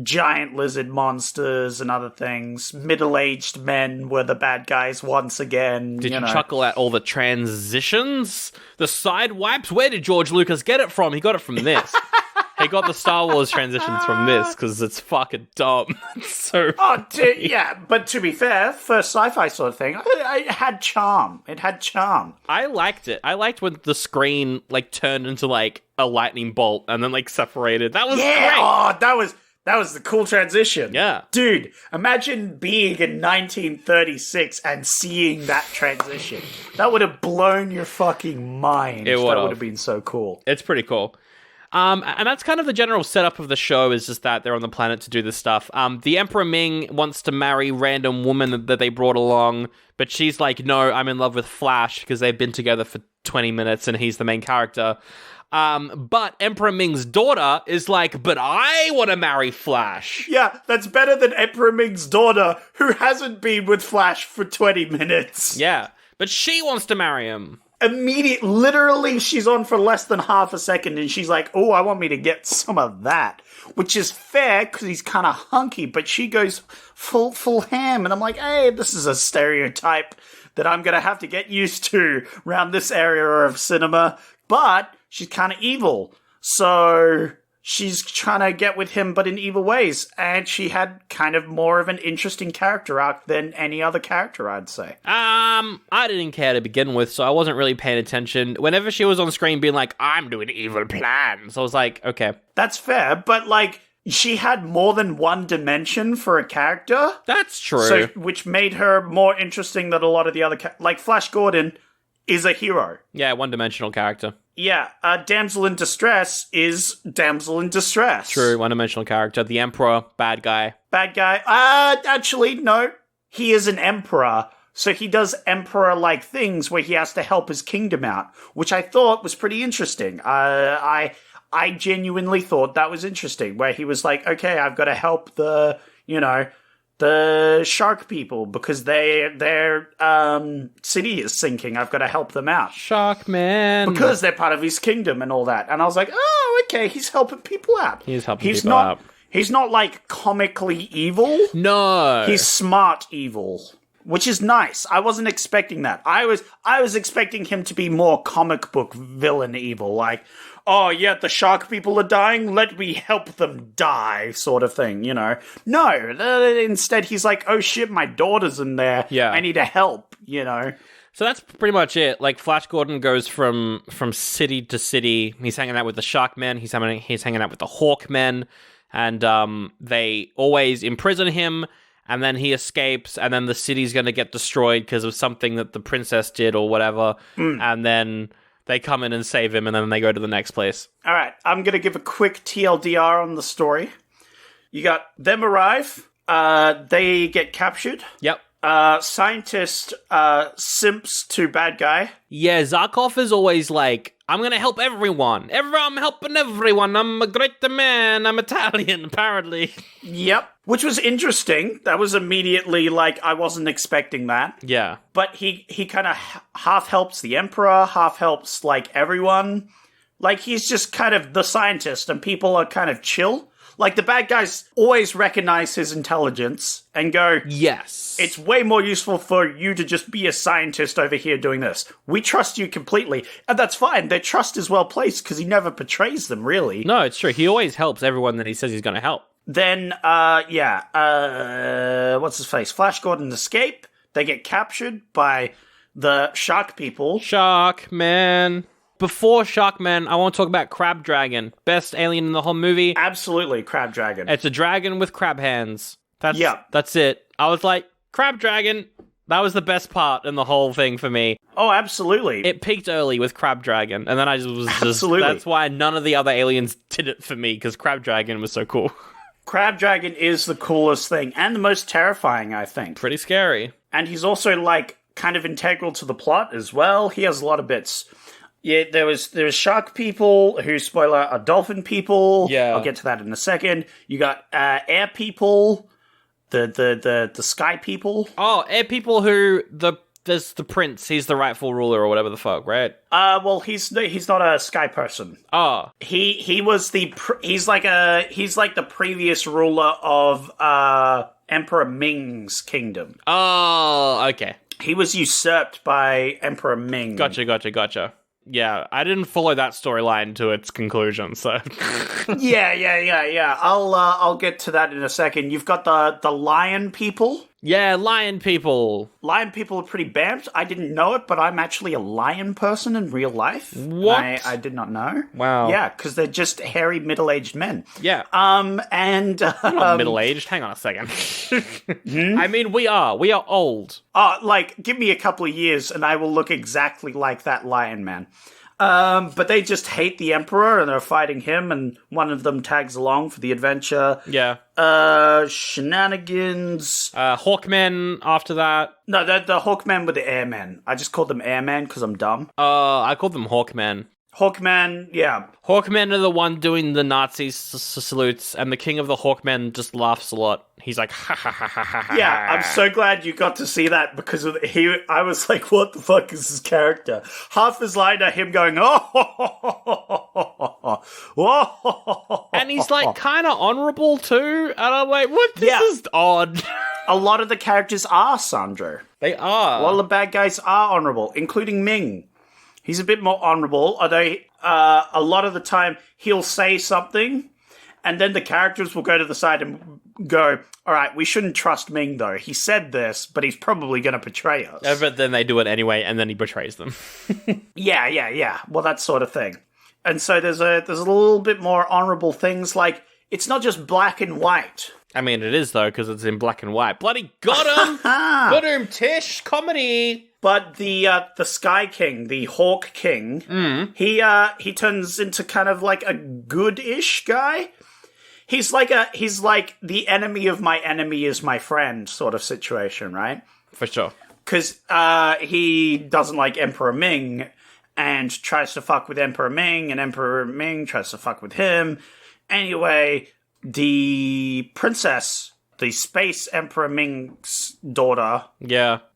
giant lizard monsters and other things. Middle-aged men were the bad guys once again. Did you chuckle at all the transitions? The side wipes? Where did George Lucas get it from? He got it from this. He got the Star Wars transitions from this because it's fucking dumb. It's so yeah, but to be fair, first sci-fi sort of thing, it had charm. It had charm. I liked it. I liked when the screen like turned into like a lightning bolt and then like separated. That was great. Oh, that was the cool transition. Yeah. Dude, imagine being in 1936 and seeing that transition. That would have blown your fucking mind. It That would've. would have been so cool. It's pretty cool. And that's kind of the general setup of the show, is just that they're on the planet to do this stuff. The Emperor Ming wants to marry random woman that they brought along, but she's like, no, I'm in love with Flash, because they've been together for 20 minutes and he's the main character. But Emperor Ming's daughter is like, but I want to marry Flash. Yeah, that's better than Emperor Ming's daughter, who hasn't been with Flash for 20 minutes. Yeah, but she wants to marry him. Literally, she's on for less than half a second, and she's like, oh, I want me to get some of that. Which is fair, because he's kind of hunky, but she goes full ham, and I'm like, hey, this is a stereotype that I'm going to have to get used to around this area of cinema. But she's kind of evil, so she's trying to get with him, but in evil ways. And she had kind of more of an interesting character arc than any other character, I'd say. I didn't care to begin with, so I wasn't really paying attention. Whenever she was on screen being like, I'm doing evil plans, I was like, okay. That's fair, but like, she had more than one dimension for a character. That's true. So, which made her more interesting than a lot of the other like Flash Gordon is a hero. Yeah, one-dimensional character. Yeah, Damsel in Distress is Damsel in Distress. True, one-dimensional character. The Emperor, bad guy. Bad guy. Actually, no. He is an emperor, so he does emperor-like things where he has to help his kingdom out, which I thought was pretty interesting. I genuinely thought that was interesting, where he was like, okay, I've got to help the shark people because their city is sinking. I've got to help them out. Shark man. Because they're part of his kingdom and all that. And I was like, oh, okay, he's helping people out. He's helping people out. He's not like comically evil. No. He's smart evil, which is nice. I wasn't expecting that. I was expecting him to be more comic book villain evil, like, oh yeah, the shark people are dying, let me help them die, sort of thing, you know. No, instead he's like, oh shit, my daughter's in there. Yeah. I need to help, you know. So that's pretty much it. Like, Flash Gordon goes from city to city. He's hanging out with the Shark Men. He's hanging out with the Hawk Men. And they always imprison him. And then he escapes. And then the city's going to get destroyed because of something that the princess did or whatever. And then they come in and save him. And then they go to the next place. All right, I'm going to give a quick TLDR on the story. You got them arrive. They get captured. Yep. Scientist simps to bad guy. Yeah, Zarkov is always like, I'm gonna help everyone. I'm helping everyone. I'm a great man. I'm Italian, apparently. Yep. Which was interesting. That was immediately like, I wasn't expecting that. Yeah. But he kind of half helps the Emperor, half helps like everyone. Like, he's just kind of the scientist and people are kind of chill. Like, the bad guys always recognize his intelligence and go, yes, it's way more useful for you to just be a scientist over here doing this. We trust you completely. And that's fine. Their trust is well placed because he never betrays them, really. No, it's true. He always helps everyone that he says he's going to help. Then, what's his face? Flash Gordon escape. They get captured by the shark people. Shark Man. Before Sharkman, I want to talk about Crab Dragon. Best alien in the whole movie. Absolutely, Crab Dragon. It's a dragon with crab hands. That's it. I was like, Crab Dragon, that was the best part in the whole thing for me. Oh, absolutely. It peaked early with Crab Dragon, and then I was just... Absolutely. That's why none of the other aliens did it for me, because Crab Dragon was so cool. Crab Dragon is the coolest thing, and the most terrifying, I think. Pretty scary. And he's also, like, kind of integral to the plot as well. He has a lot of bits. Yeah, there was shark people who, spoiler, are dolphin people. Yeah. I'll get to that in a second. You got air people, the sky people. Oh, air people who there's the prince. He's the rightful ruler or whatever the fuck, right? Well, he's not a sky person. Oh, he was he's like the previous ruler of Emperor Ming's kingdom. Oh, okay. He was usurped by Emperor Ming. Gotcha. Yeah, I didn't follow that storyline to its conclusion, so... Yeah. I'll get to that in a second. You've got the lion people. Yeah, lion people. Lion people are pretty bamped. I didn't know it, but I'm actually a lion person in real life. What? I did not know. Wow. Yeah, because they're just hairy middle-aged men. Yeah. And We're not middle-aged. Hang on a second. I mean, we are. We are old. give me a couple of years and I will look exactly like that lion man. But they just hate the Emperor and are fighting him, and one of them tags along for the adventure. Yeah. Shenanigans. Hawkmen after that. No, the Hawkmen were the Airmen. I just called them Airmen because I'm dumb. I called them Hawkmen. Hawkman, yeah. Hawkmen are the one doing the Nazi salutes, and the king of the Hawkmen just laughs a lot. He's like, ha ha ha ha ha. Yeah, I'm so glad you got to see that because I was like, what the fuck is his character? Half his line are him going, oh, and he's like kind of honorable too. And I'm like, what? This is odd. A lot of the characters are, Sandro. They are. A lot of the bad guys are honorable, including Ming. He's a bit more honorable, although a lot of the time he'll say something, and then the characters will go to the side and go, all right, we shouldn't trust Ming, though. He said this, but he's probably going to betray us. But then they do it anyway, and then he betrays them. Yeah. Well, that sort of thing. And so there's a little bit more honorable things, like, it's not just black and white. I mean, it is, though, because it's in black and white. Bloody got him! Got him, Tish! Comedy! But the Sky King, the Hawk King, he turns into kind of like a good-ish guy. He's like the enemy of my enemy is my friend sort of situation, right? For sure. Because he doesn't like Emperor Ming and tries to fuck with Emperor Ming, and Emperor Ming tries to fuck with him. Anyway, the princess, the Space Emperor Ming's daughter,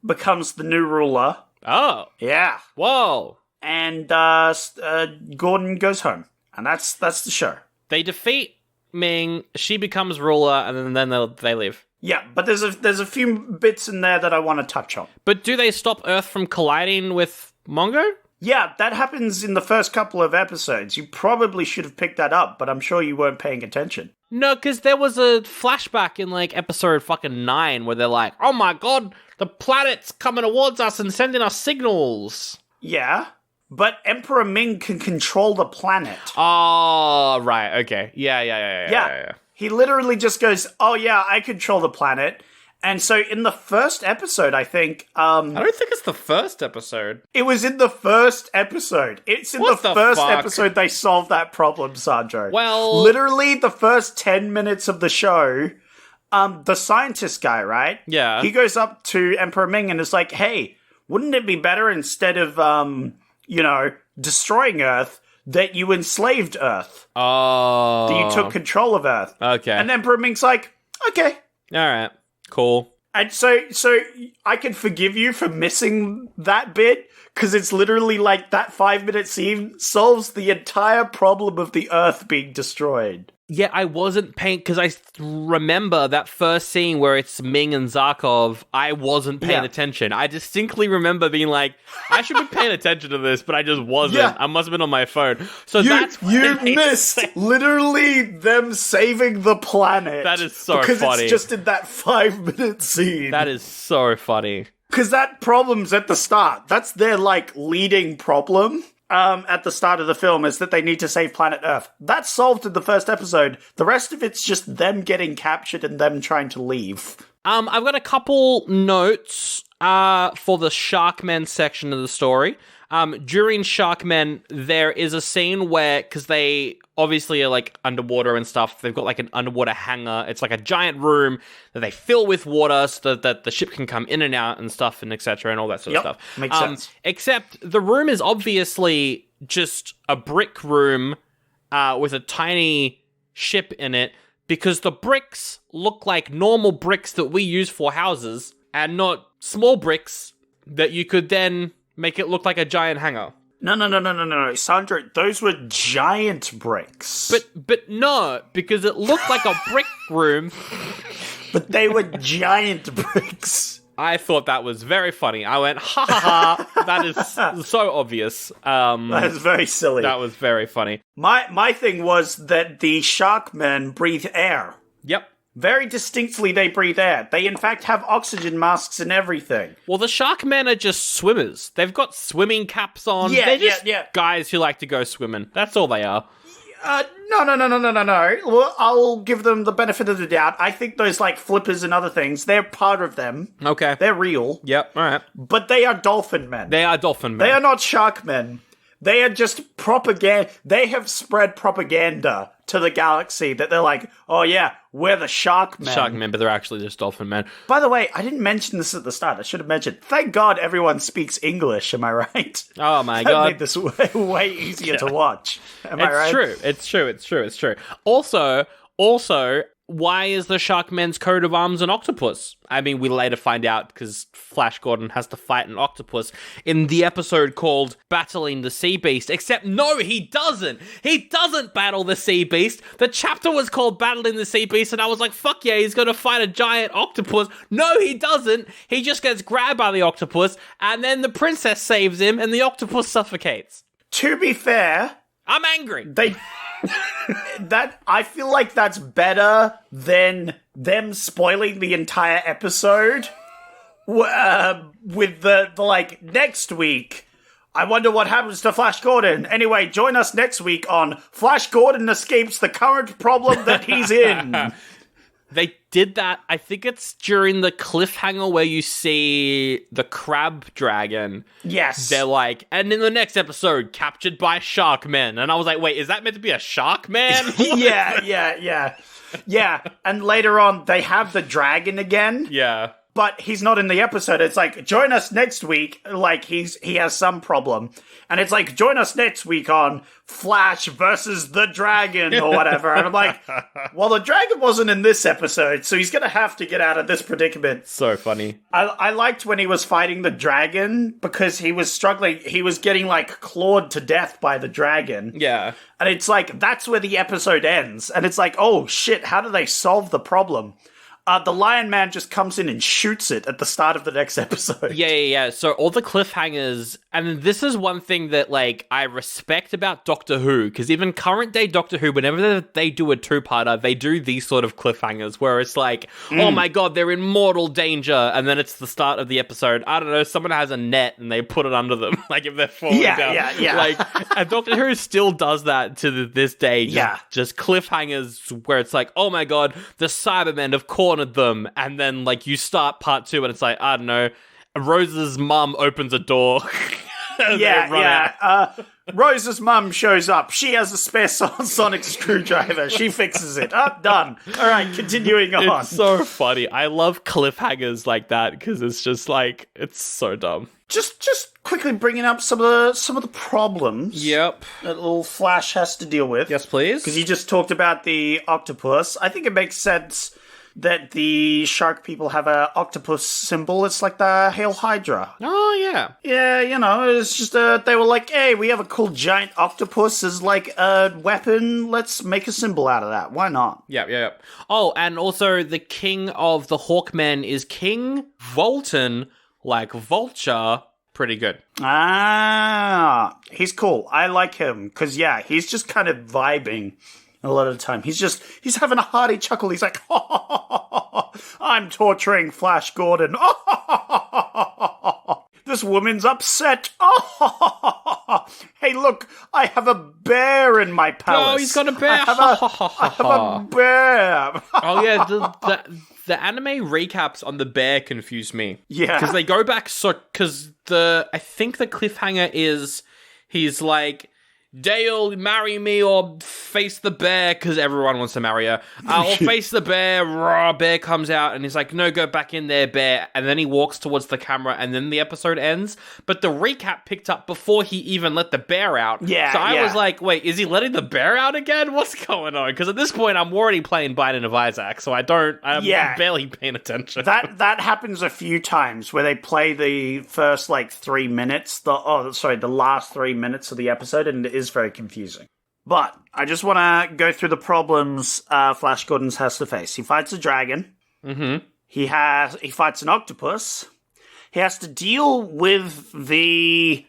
becomes the new ruler. Oh. Yeah. Whoa. And Gordon goes home. And that's the show. They defeat Ming, she becomes ruler, and then they leave. Yeah, but there's a few bits in there that I want to touch on. But do they stop Earth from colliding with Mongo? Yeah, that happens in the first couple of episodes. You probably should have picked that up, but I'm sure you weren't paying attention. No, because there was a flashback in, like, episode fucking 9 where they're like, oh my god, the planet's coming towards us and sending us signals. Yeah, but Emperor Ming can control the planet. Oh, right, okay. Yeah. He literally just goes, oh yeah, I control the planet. And so in the first episode, I think... I don't think it's the first episode. It was in the first episode. It's in the first episode they solved that problem, Sandro. Well... Literally, the first 10 minutes of the show, the scientist guy, right? Yeah. He goes up to Emperor Ming and is like, hey, wouldn't it be better instead of, destroying Earth, that you enslaved Earth? Oh. That you took control of Earth. Okay. And Emperor Ming's like, okay. All right. Cool. And so I can forgive you for missing that bit, because it's literally like that 5-minute scene solves the entire problem of the Earth being destroyed. Yeah, I wasn't paying, because I remember that first scene where it's Ming and Zarkov, I wasn't paying attention. I distinctly remember being like, I should be paying attention to this, but I just wasn't. Yeah. I must have been on my phone. So you missed literally them saving the planet. That is so because funny. It's just in that 5-minute scene. That is so funny. Because that problem's at the start. That's their, like, leading problem. At the start of the film is that they need to save planet Earth. That's solved in the first episode. The rest of it's just them getting captured and them trying to leave. I've got a couple notes for the Sharkmen section of the story. During Sharkmen, there is a scene where, because they obviously are like underwater and stuff, they've got like an underwater hangar. It's like a giant room that they fill with water so that the ship can come in and out and stuff and etc. and all that sort of stuff. Makes sense. Except the room is obviously just a brick room with a tiny ship in it, because the bricks look like normal bricks that we use for houses and not small bricks that you could then make it look like a giant hangar. No, Sandra, those were giant bricks. But no, because it looked like a brick room. But they were giant bricks. I thought that was very funny. I went, ha ha ha, that is so obvious. That is very silly. That was very funny. My thing was that the shark men breathe air. Yep. Very distinctly, they breathe air. They, in fact, have oxygen masks and everything. Well, the shark men are just swimmers. They've got swimming caps on. Yeah, They're just yeah. guys who like to go swimming. That's all they are. No. Well, I'll give them the benefit of the doubt. I think those, like, flippers and other things, they're part of them. Okay. They're real. Yep, all right. But they are dolphin men. They are dolphin men. They are not shark men. They are just propaganda. They have spread propaganda to the galaxy that they're like, oh yeah, we're the shark men. Shark men, but they're actually just dolphin men. By the way, I didn't mention this at the start. I should have mentioned. Thank God everyone speaks English. Am I right? Oh my That God. made this way easier to watch. Am I right? It's true. Also, why is the Sharkmen's coat of arms an octopus? I mean, we later find out because Flash Gordon has to fight an octopus in the episode called Battling the Sea Beast. Except, no, he doesn't. He doesn't battle the Sea Beast. The chapter was called Battling the Sea Beast, and I was like, fuck yeah, he's going to fight a giant octopus. No, he doesn't. He just gets grabbed by the octopus, and then the princess saves him, and the octopus suffocates. To be fair, I'm angry. That I feel like that's better than them spoiling the entire episode with the like next week. I wonder what happens to Flash Gordon. Anyway, join us next week on Flash Gordon escapes the current problem that he's in. They did that, I think it's during the cliffhanger where you see the crab dragon. Yes. They're like, and in the next episode, captured by shark men. And I was like, wait, is that meant to be a shark man? Yeah. And later on, they have the dragon again. Yeah. But he's not in the episode. It's like, join us next week. Like, he has some problem. And it's like, join us next week on Flash versus the Dragon or whatever. And I'm like, well, the dragon wasn't in this episode, so he's going to have to get out of this predicament. So funny. I liked when he was fighting the dragon because he was struggling. He was getting, like, clawed to death by the dragon. Yeah. And it's like, that's where the episode ends. And it's like, oh, shit, how do they solve the problem? The Lion Man just comes in and shoots it at the start of the next episode. Yeah. So all the cliffhangers, and this is one thing that, like, I respect about Doctor Who, because even current day Doctor Who, whenever they do a two-parter, they do these sort of cliffhangers, where it's like, oh my god, they're in mortal danger, and then it's the start of the episode, I don't know, someone has a net, and they put it under them, like, if they're falling down. Yeah. Like, and Doctor Who still does that to this day, just cliffhangers, where it's like, oh my god, the Cybermen have cornered them, and then, like, you start part 2 and it's like, I don't know, Rose's mum opens a door. Rose's mum shows up. She has a spare sonic screwdriver. She fixes it. Done. All right, continuing on. It's so funny. I love cliffhangers like that because it's just like, it's so dumb. Just quickly bringing up some of the problems. Yep. That little Flash has to deal with. Yes, please. Because you just talked about the octopus. I think it makes sense that the shark people have a octopus symbol. It's like the Hail Hydra. Oh, yeah. Yeah, you know, it's just, they were like, hey, we have a cool giant octopus as, like, a weapon. Let's make a symbol out of that. Why not? Yeah. Oh, and also the king of the Hawkmen is King Volton, like Vulture. Pretty good. He's cool. I like him, because, yeah, he's just kind of vibing. A lot of the time. He's having a hearty chuckle. He's like, I'm torturing Flash Gordon. This woman's upset. Hey, look, I have a bear in my palace. Oh, he's got a bear. I have a bear. Oh, yeah, the anime recaps on the bear confuse me. Yeah. Because they go back because I think the cliffhanger is, he's like, Dale, marry me or face the bear, because everyone wants to marry her. Or face the bear, raw, bear comes out, and he's like, no, go back in there, bear. And then he walks towards the camera, and then the episode ends. But the recap picked up before he even let the bear out. Yeah, so I was like, wait, is he letting the bear out again? What's going on? Because at this point, I'm already playing Binding of Isaac, so I'm barely paying attention. That happens a few times, where they play the first, 3 minutes, the last 3 minutes of the episode, and it is very confusing. But I just want to go through the problems Flash Gordon has to face. He fights a dragon. Mm-hmm. He fights an octopus. He has to deal with the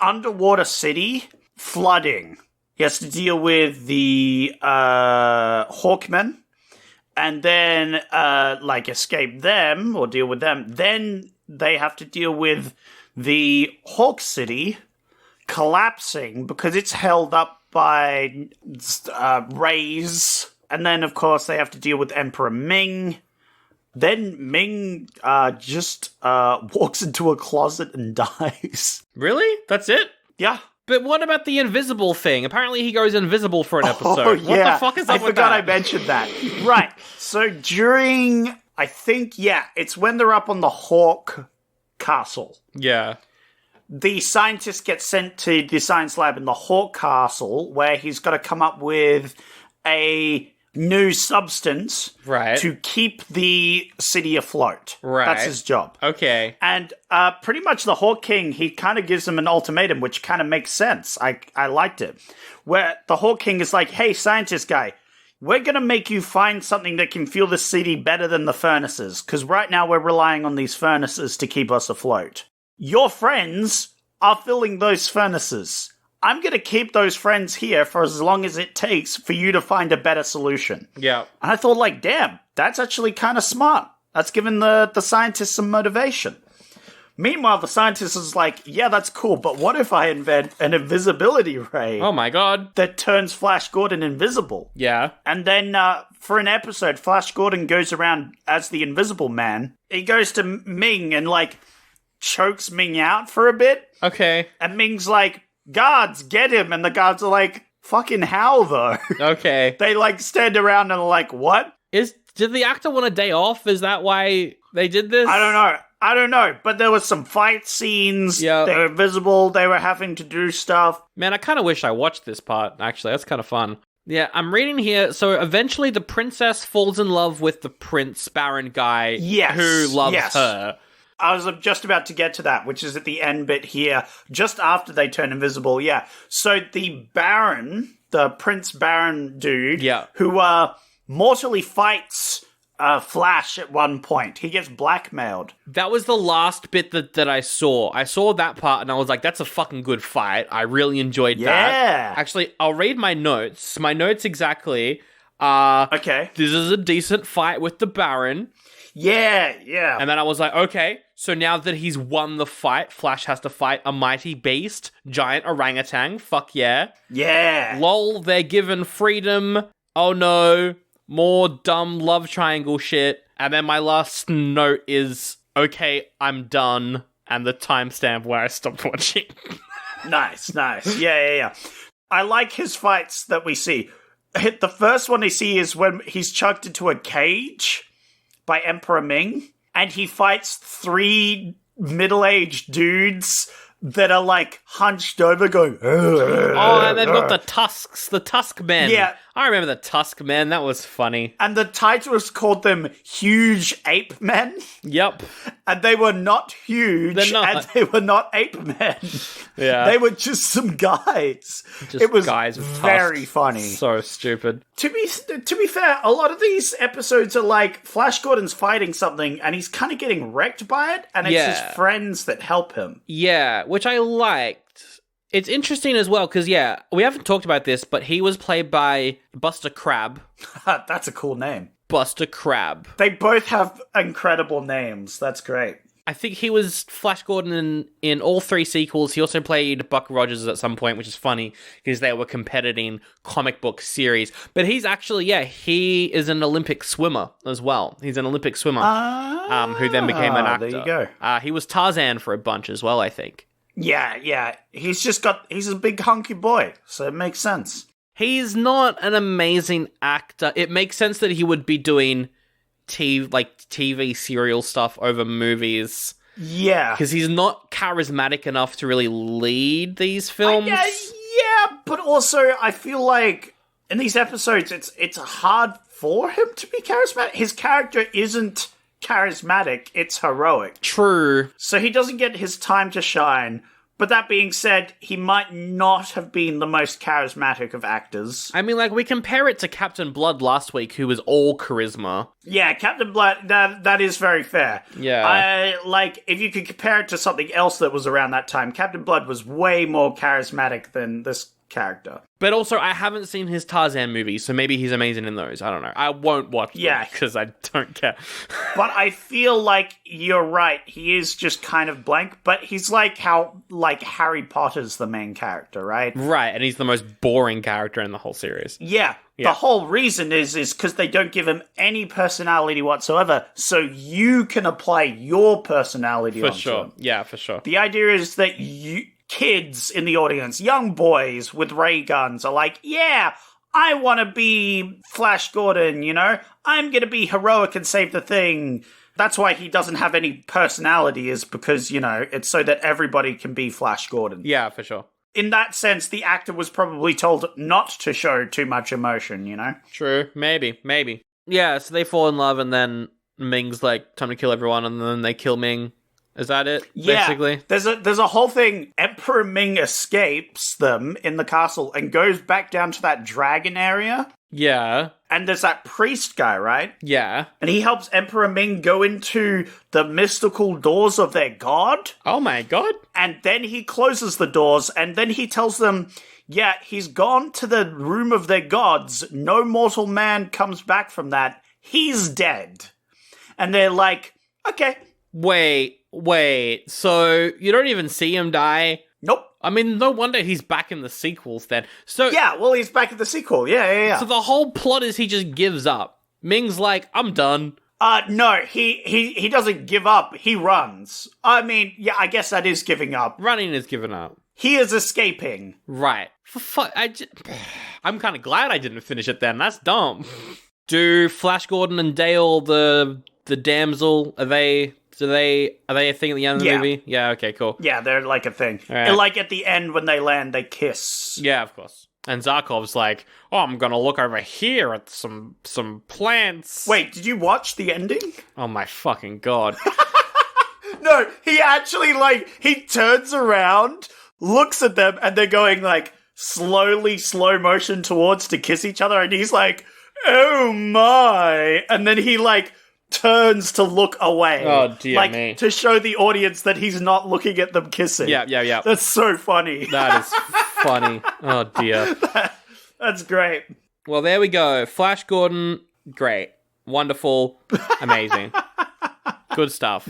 underwater city flooding. He has to deal with the Hawkmen, and then escape them or deal with them. Then they have to deal with the Hawk City collapsing because it's held up by rays. And then, of course, they have to deal with Emperor Ming. Then Ming just walks into a closet and dies. Really? That's it? Yeah. But what about the invisible thing? Apparently he goes invisible for an episode. Oh, yeah. What the fuck is up with that? I forgot I mentioned that. Right. So during, I think, it's when they're up on the Hawk Castle. Yeah. The scientist gets sent to the science lab in the Hawk Castle, where he's got to come up with a new substance to keep the city afloat. Right. That's his job. Okay. And pretty much the Hawk King, he kind of gives him an ultimatum, which kind of makes sense. I liked it. Where the Hawk King is like, hey, scientist guy, we're going to make you find something that can fuel the city better than the furnaces, because right now we're relying on these furnaces to keep us afloat. Your friends are filling those furnaces. I'm going to keep those friends here for as long as it takes for you to find a better solution. Yeah. And I thought, damn, that's actually kind of smart. That's given the scientists some motivation. Meanwhile, the scientist is like, yeah, that's cool, but what if I invent an invisibility ray? Oh my god. That turns Flash Gordon invisible. Yeah. And then for an episode, Flash Gordon goes around as the Invisible Man. He goes to Ming and, chokes Ming out for a bit. Okay. And Ming's like, guards, get him. And the guards are like, fucking how, though? Okay. They, stand around and are like, what? Did the actor want a day off? Is that why they did this? I don't know. But there was some fight scenes. Yeah. They were visible. They were having to do stuff. Man, I kind of wish I watched this part, actually. That's kind of fun. Yeah, I'm reading here. So eventually the princess falls in love with the Prince Baron guy who loves her. I was just about to get to that, which is at the end bit here, just after they turn invisible, yeah. So the Baron, the Prince Baron dude, who mortally fights Flash at one point. He gets blackmailed. That was the last bit that I saw. I saw that part and I was like, that's a fucking good fight. I really enjoyed that. Actually, I'll read my notes. My notes exactly are... Okay. This is a decent fight with the Baron. Yeah. And then I was like, okay, so now that he's won the fight, Flash has to fight a mighty beast, giant orangutan, fuck yeah. Yeah. Lol, they're given freedom. Oh no, more dumb love triangle shit. And then my last note is, okay, I'm done, and the timestamp where I stopped watching. Nice. Yeah. I like his fights that we see. The first one we see is when he's chucked into a cage by Emperor Ming, and he fights 3 middle-aged dudes that are hunched over going, oh, and they've got the tusks, the tusk men. Yeah. I remember the tusk men, that was funny. And the titlers called them Huge Ape Men. Yep. And they were not huge, and they were not ape men. Yeah. They were just some guys. It was guys with very tusks. funny. So stupid. To be fair, a lot of these episodes are Flash Gordon's fighting something, and he's kind of getting wrecked by it, and it's his friends that help him. Yeah, which I liked. It's interesting as well, because, we haven't talked about this, but he was played by Buster Crabbe. That's a cool name. Buster Crabbe. They both have incredible names. That's great. I think he was Flash Gordon in all 3 sequels. He also played Buck Rogers at some point, which is funny, because they were competing comic book series. But he's actually, he is an Olympic swimmer as well. He's an Olympic swimmer who then became an actor. There you go. He was Tarzan for a bunch as well, I think. Yeah. He's a big hunky boy, so it makes sense. He's not an amazing actor. It makes sense that he would be doing TV serial stuff over movies. Yeah. Because he's not charismatic enough to really lead these films. Yeah, but also I feel like in these episodes it's hard for him to be charismatic. His character isn't charismatic, it's heroic. True. So he doesn't get his time to shine, But that being said, he might not have been the most charismatic of actors. I mean, like, we compare it to Captain Blood last week, who was all charisma. Yeah, Captain Blood, that is very fair. Yeah. If you could compare it to something else that was around that time, Captain Blood was way more charismatic than this character. But also, I haven't seen his Tarzan movies, so maybe he's amazing in those. I don't know. I won't watch them because I don't care. But I feel like you're right. He is just kind of blank, but he's like how Harry Potter's the main character, right? Right, and he's the most boring character in the whole series. Yeah. The whole reason is because they don't give him any personality whatsoever, so you can apply your personality onto him. Yeah, for sure. The idea is that kids in the audience, young boys with ray guns, are like, yeah, I want to be Flash Gordon, you know? I'm going to be heroic and save the thing. That's why he doesn't have any personality, is because, you know, it's so that everybody can be Flash Gordon. Yeah, for sure. In that sense, the actor was probably told not to show too much emotion, you know? True. Maybe. Yeah, so they fall in love, and then Ming's like, time to kill everyone, and then they kill Ming. Is that it? Yeah. Basically? There's a whole thing. Emperor Ming escapes them in the castle and goes back down to that dragon area. Yeah. And there's that priest guy, right? Yeah. And he helps Emperor Ming go into the mystical doors of their god. Oh my god. And then he closes the doors, and then he tells them, yeah, he's gone to the room of their gods. No mortal man comes back from that. He's dead. And they're like, okay. Wait. So you don't even see him die? Nope. I mean, no wonder he's back in the sequels then. So yeah, well, he's back in the sequel. Yeah. So the whole plot is he just gives up. Ming's like, I'm done. No, he doesn't give up. He runs. I mean, yeah, I guess that is giving up. Running is giving up. He is escaping. Right. I'm kind of glad I didn't finish it then. That's dumb. Do Flash Gordon and Dale, the damsel, are they a thing at the end of the movie? Yeah, okay, cool. Yeah, they're like a thing. Right. And like at the end when they land, they kiss. Yeah, of course. And Zarkov's like, oh, I'm gonna look over here at some plants. Wait, did you watch the ending? Oh my fucking god. No, he actually, he turns around, looks at them, and they're going, slowly, slow motion towards to kiss each other, and he's like, oh my. And then he, turns to look away. Oh, dear me. To show the audience that he's not looking at them kissing. Yeah. That's so funny. That is funny. Oh, dear. That's great. Well, there we go. Flash Gordon, great. Wonderful. Amazing. Good stuff.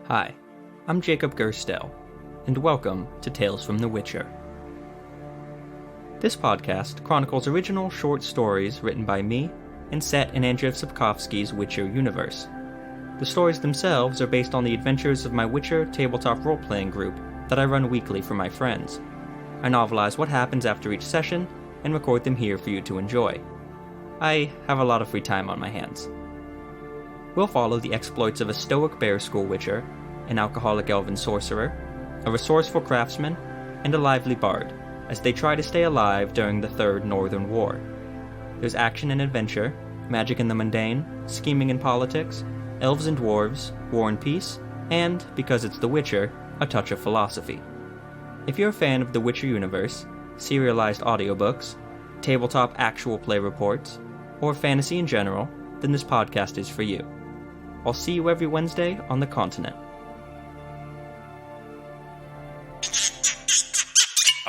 Hi, I'm Jacob Gerstel, and welcome to Tales from the Witcher. This podcast chronicles original short stories written by me and set in Andrzej Sapkowski's Witcher universe. The stories themselves are based on the adventures of my Witcher tabletop role-playing group that I run weekly for my friends. I novelize what happens after each session and record them here for you to enjoy. I have a lot of free time on my hands. We'll follow the exploits of a stoic bear school witcher, an alcoholic elven sorcerer, a resourceful craftsman, and a lively bard, as they try to stay alive during the Third Northern War. There's action and adventure, magic in the mundane, scheming and politics, elves and dwarves, war and peace, and, because it's The Witcher, a touch of philosophy. If you're a fan of the Witcher universe, serialized audiobooks, tabletop actual play reports, or fantasy in general, then this podcast is for you. I'll see you every Wednesday on the continent.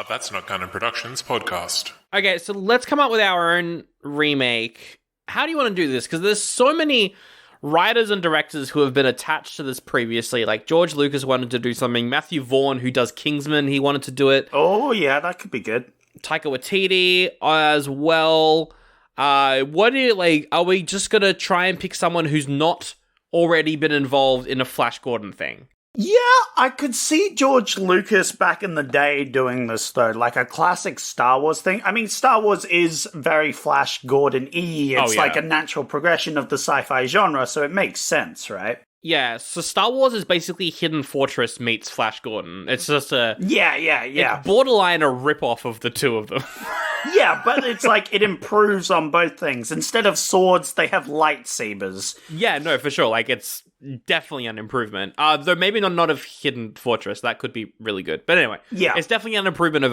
That's Not Canon Productions podcast. Okay, so let's come up with our own remake. How do you want to do this? Because there's so many writers and directors who have been attached to this previously. Like George Lucas wanted to do something. Matthew Vaughn, who does Kingsman, he wanted to do it. Oh, yeah, that could be good. Taika Waititi as well. What do you, are we just going to try and pick someone who's not already been involved in a Flash Gordon thing? Yeah, I could see George Lucas back in the day doing this, though, like a classic Star Wars thing. I mean, Star Wars is very Flash Gordon-y. It's like a natural progression of the sci-fi genre, so it makes sense, right? Yeah, so Star Wars is basically Hidden Fortress meets Flash Gordon. It's just Yeah. borderline a rip-off of the two of them. Yeah, but it's like it improves on both things. Instead of swords, they have lightsabers. Yeah, no, for sure. Like, it's definitely an improvement. Though maybe not of Hidden Fortress. That could be really good. But anyway, Yeah. it's definitely an improvement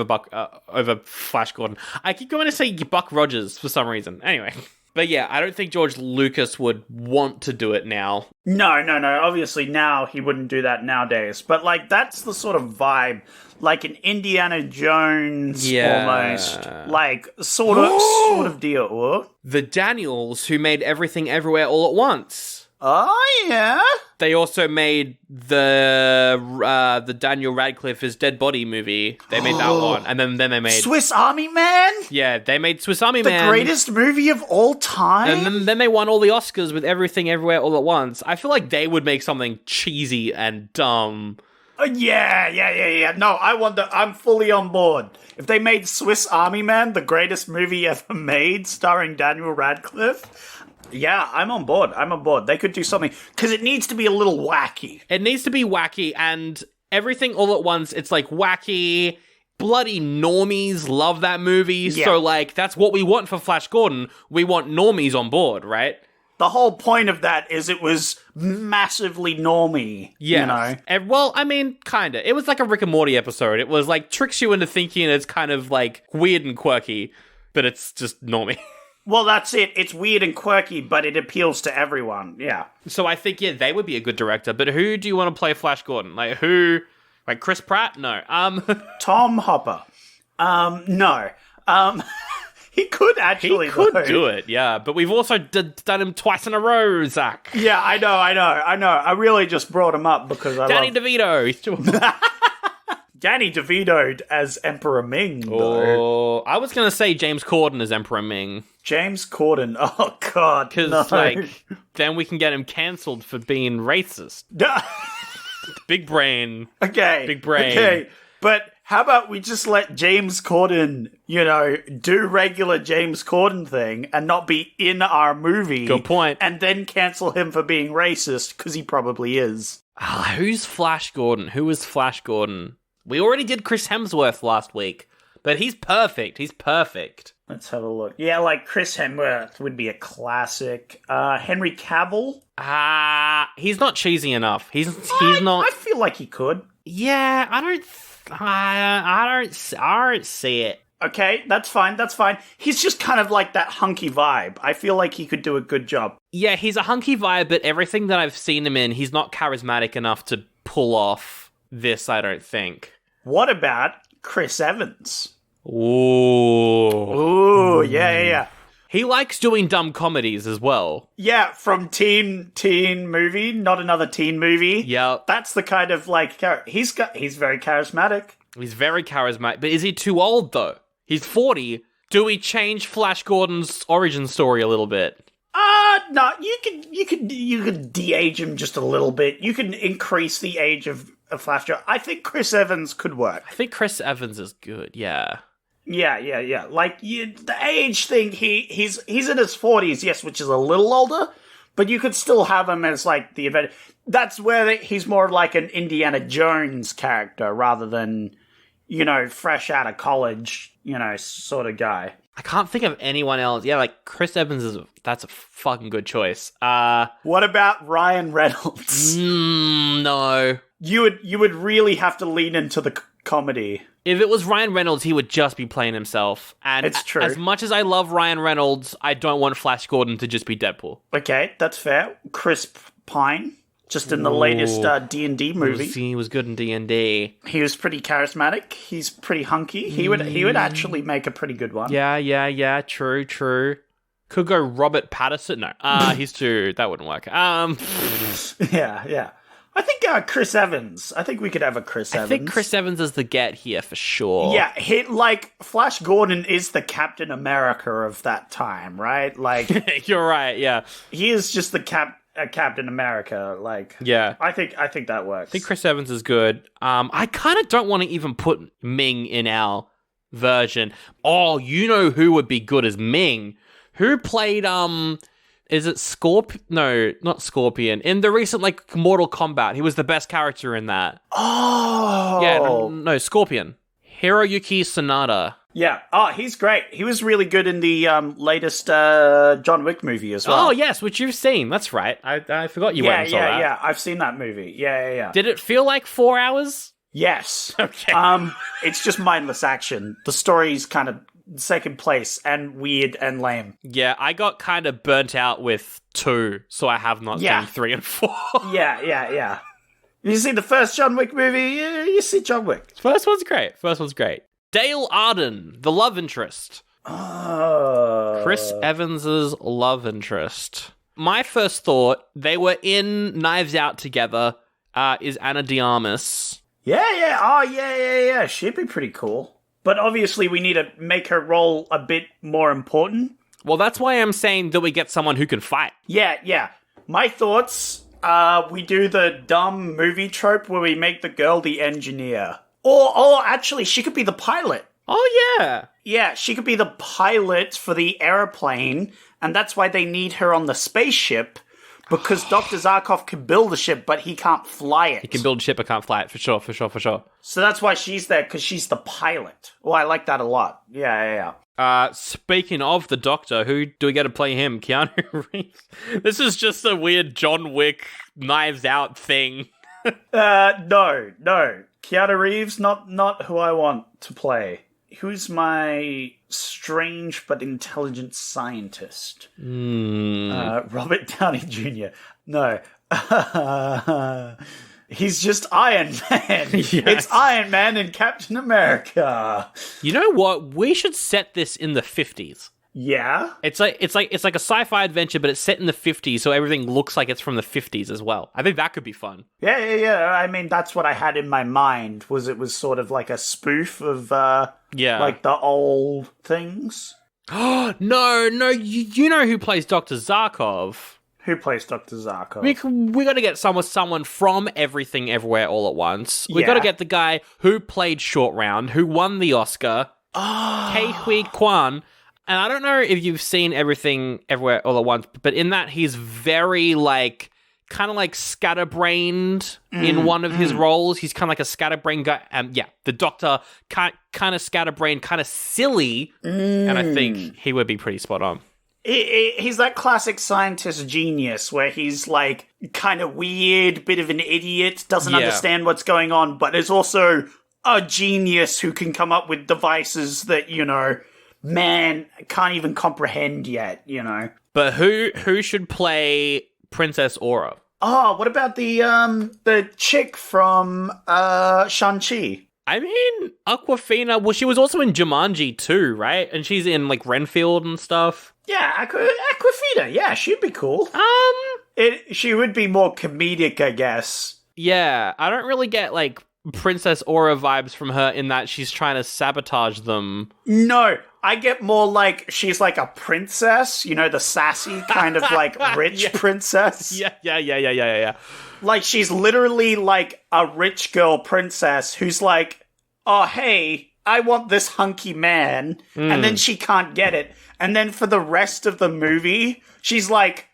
over Flash Gordon. I keep going to say Buck Rogers for some reason. Anyway. But yeah, I don't think George Lucas would want to do it now. No. Obviously, now he wouldn't do that nowadays. But, like, that's the sort of vibe. Like an Indiana Jones, almost. Like, sort of deal. What? The Daniels, who made Everything Everywhere All at Once. Oh, yeah? They also made the Daniel Radcliffe His Dead Body movie. They made that one. And then they made... Swiss Army Man? Yeah, they made Swiss Army The Man. greatest movie of all time? And then they won all the Oscars with Everything Everywhere All at Once. I feel like they would make something cheesy and dumb. Yeah. No, I'm fully on board. If they made Swiss Army Man the greatest movie ever made, starring Daniel Radcliffe... Yeah, I'm on board. They could do something, because it needs to be a little wacky. It needs to be wacky, and Everything All at Once, it's like wacky. Bloody normies love that movie. Yeah. So, like, that's what we want for Flash Gordon. We want normies on board, right? The whole point of that is it was massively normie, Yeah. you know? Well, I mean, kinda. It was like a Rick and Morty episode. It was like tricks you into thinking it's kind of like weird and quirky, but it's just normie. Well, that's it. It's weird and quirky, but it appeals to everyone. Yeah. So I think, yeah, they would be a good director. But who do you want to play Flash Gordon? Like, who? Like, Chris Pratt? No. Tom Hopper. No. He could actually, he could though. do it, yeah. But we've also done him twice in a row, Zach. Yeah, I know. I really just brought him up because I Danny love... DeVito. He's too... Danny DeVito as Emperor Ming, though. Oh, I was going to say James Corden as Emperor Ming. James Corden. Oh, God, Because, no. like, then we can get him cancelled for being racist. Big brain. Okay. Big brain. Okay. But how about we just let James Corden, do regular James Corden thing and not be in our movie. Good point. And then cancel him for being racist, because he probably is. Who's Flash Gordon? Who is Flash Gordon? We already did Chris Hemsworth last week, but he's perfect. He's perfect. Let's have a look. Yeah, like Chris Hemsworth would be a classic. Henry Cavill? He's not cheesy enough. He's not. I feel like he could. Yeah, I don't see it. Okay, that's fine. He's just kind of like that hunky vibe. I feel like he could do a good job. Yeah, he's a hunky vibe, but everything that I've seen him in, he's not charismatic enough to pull off this, I don't think. What about Chris Evans? Ooh, yeah. He likes doing dumb comedies as well. Yeah, from teen movie, not another teen movie. Yeah. That's the kind of like he's very charismatic. He's very charismatic, but is he too old though? He's 40. Do we change Flash Gordon's origin story a little bit? No, you could de-age him just a little bit. You can increase the age of Flash Gordon. I think Chris Evans could work. I think Chris Evans is good, yeah. Yeah. Like the age thing, he's in his 40s, yes, which is a little older, but you could still have him as like the event. That's where he's more like an Indiana Jones character rather than, fresh out of college, sort of guy. I can't think of anyone else. Yeah, like Chris Evans that's a fucking good choice. What about Ryan Reynolds? No. You would really have to lean into the comedy. If it was Ryan Reynolds, he would just be playing himself. And it's true. As much as I love Ryan Reynolds, I don't want Flash Gordon to just be Deadpool. Okay, that's fair. Chris Pine, just in the latest D&D movie. He was good in D&D. He was pretty charismatic. He's pretty hunky. He would actually make a pretty good one. Yeah. True. Could go Robert Pattinson. No, he's too. That wouldn't work. Yeah. I think Chris Evans. I think we could have a Chris Evans. I think Chris Evans is the get here for sure. Yeah, Flash Gordon is the Captain America of that time, right? Like you're right. Yeah, he is just the Captain America. Like, yeah, I think that works. I think Chris Evans is good. I kind of don't want to even put Ming in our version. Oh, you know who would be good as Ming? Who played Is it Scorpion? No, not Scorpion. In the recent, like, Mortal Kombat, he was the best character in that. Oh. Yeah, no, Scorpion. Hiroyuki Sanada. Yeah. Oh, he's great. He was really good in the latest John Wick movie as well. Oh, yes, which you've seen. That's right. I forgot you went and saw that. Yeah. I've seen that movie. Yeah. Did it feel like 4 hours? Yes. Okay. It's just mindless action. The story's kind of second place and weird and lame. Yeah, I got kind of burnt out with 2, so I have not seen 3 and 4. Yeah. You see the first John Wick movie, you see John Wick. First one's great. Dale Arden, the love interest. Chris Evans's love interest. My first thought, they were in Knives Out together, is Ana de Armas. Yeah. Oh, yeah. She'd be pretty cool. But obviously we need to make her role a bit more important. Well, that's why I'm saying that we get someone who can fight. Yeah. My thoughts, we do the dumb movie trope where we make the girl the engineer. Or actually, she could be the pilot. Oh, yeah. Yeah, she could be the pilot for the airplane, and that's why they need her on the spaceship, because Dr. Zarkov can build a ship, but he can't fly it. He can build a ship, but can't fly it, for sure. So that's why she's there, because she's the pilot. Well, I like that a lot. Yeah. Speaking of the Doctor, who do we get to play him? Keanu Reeves? This is just a weird John Wick Knives Out thing. No. Keanu Reeves, not who I want to play. Who's my strange but intelligent scientist? Robert Downey Jr. No. He's just Iron Man. Yes. It's Iron Man and Captain America. You know what? We should set this in the 50s. Yeah? It's like a sci-fi adventure, but it's set in the 50s, so everything looks like it's from the 50s as well. I think that could be fun. Yeah. I mean, that's what I had in my mind, it was sort of like a spoof of, like the old things. No, you know who plays Dr. Zarkov. Who plays Dr. Zarkov? We got to get someone from Everything Everywhere All at Once. We got to get the guy who played Short Round, who won the Oscar, Ke Huy Quan. And I don't know if you've seen Everything Everywhere All at Once, but in that he's very, like, kind of like scatterbrained in one of his roles. He's kind of like a scatterbrained guy. The Doctor, kind of scatterbrained, kind of silly. And I think he would be pretty spot on. He's that classic scientist genius where he's, like, kind of weird, bit of an idiot, doesn't understand what's going on, but is also a genius who can come up with devices that, man can't even comprehend yet, But who should play Princess Aura? Oh, what about the chick from Shang-Chi? I mean, Awkwafina, well, she was also in Jumanji too, right? And she's in, like, Renfield and stuff. Yeah, Awkwafina, yeah, she'd be cool. She would be more comedic, I guess. Yeah, I don't really get, like, Princess Aura vibes from her in that she's trying to sabotage them. No, I get more like she's like a princess, the sassy kind of like rich princess. Yeah. Like she's literally like a rich girl princess who's like, oh, hey, I want this hunky man. And then she can't get it. And then for the rest of the movie, she's like,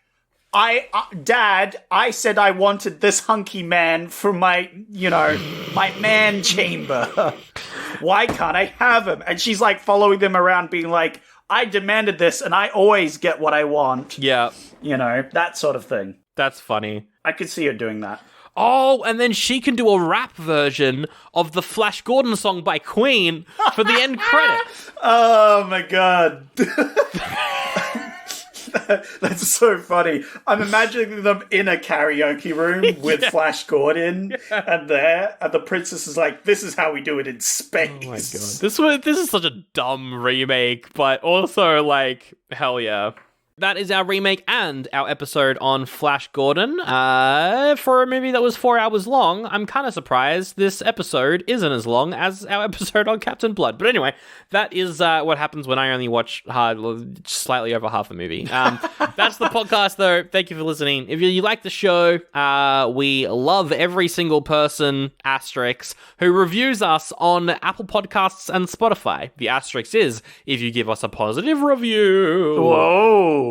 Dad, I said I wanted this hunky man for my, my man chamber. Why can't I have him? And she's like following them around being like, I demanded this and I always get what I want. Yeah. That sort of thing. That's funny. I could see her doing that. Oh, and then she can do a rap version of the Flash Gordon song by Queen for the end credits. Oh my God. That's so funny. I'm imagining them in a karaoke room with Flash Gordon and the princess is like, this is how we do it in space. Oh my God. This is such a dumb remake, but also like, hell yeah. That is our remake and our episode on Flash Gordon. For a movie that was 4 hours long, I'm kind of surprised this episode isn't as long as our episode on Captain Blood. But anyway, that is what happens when I only watch slightly over half a movie. That's the podcast, though. Thank you for listening. If you like the show, we love every single person, asterisk, who reviews us on Apple Podcasts and Spotify. The asterisk is if you give us a positive review. Whoa.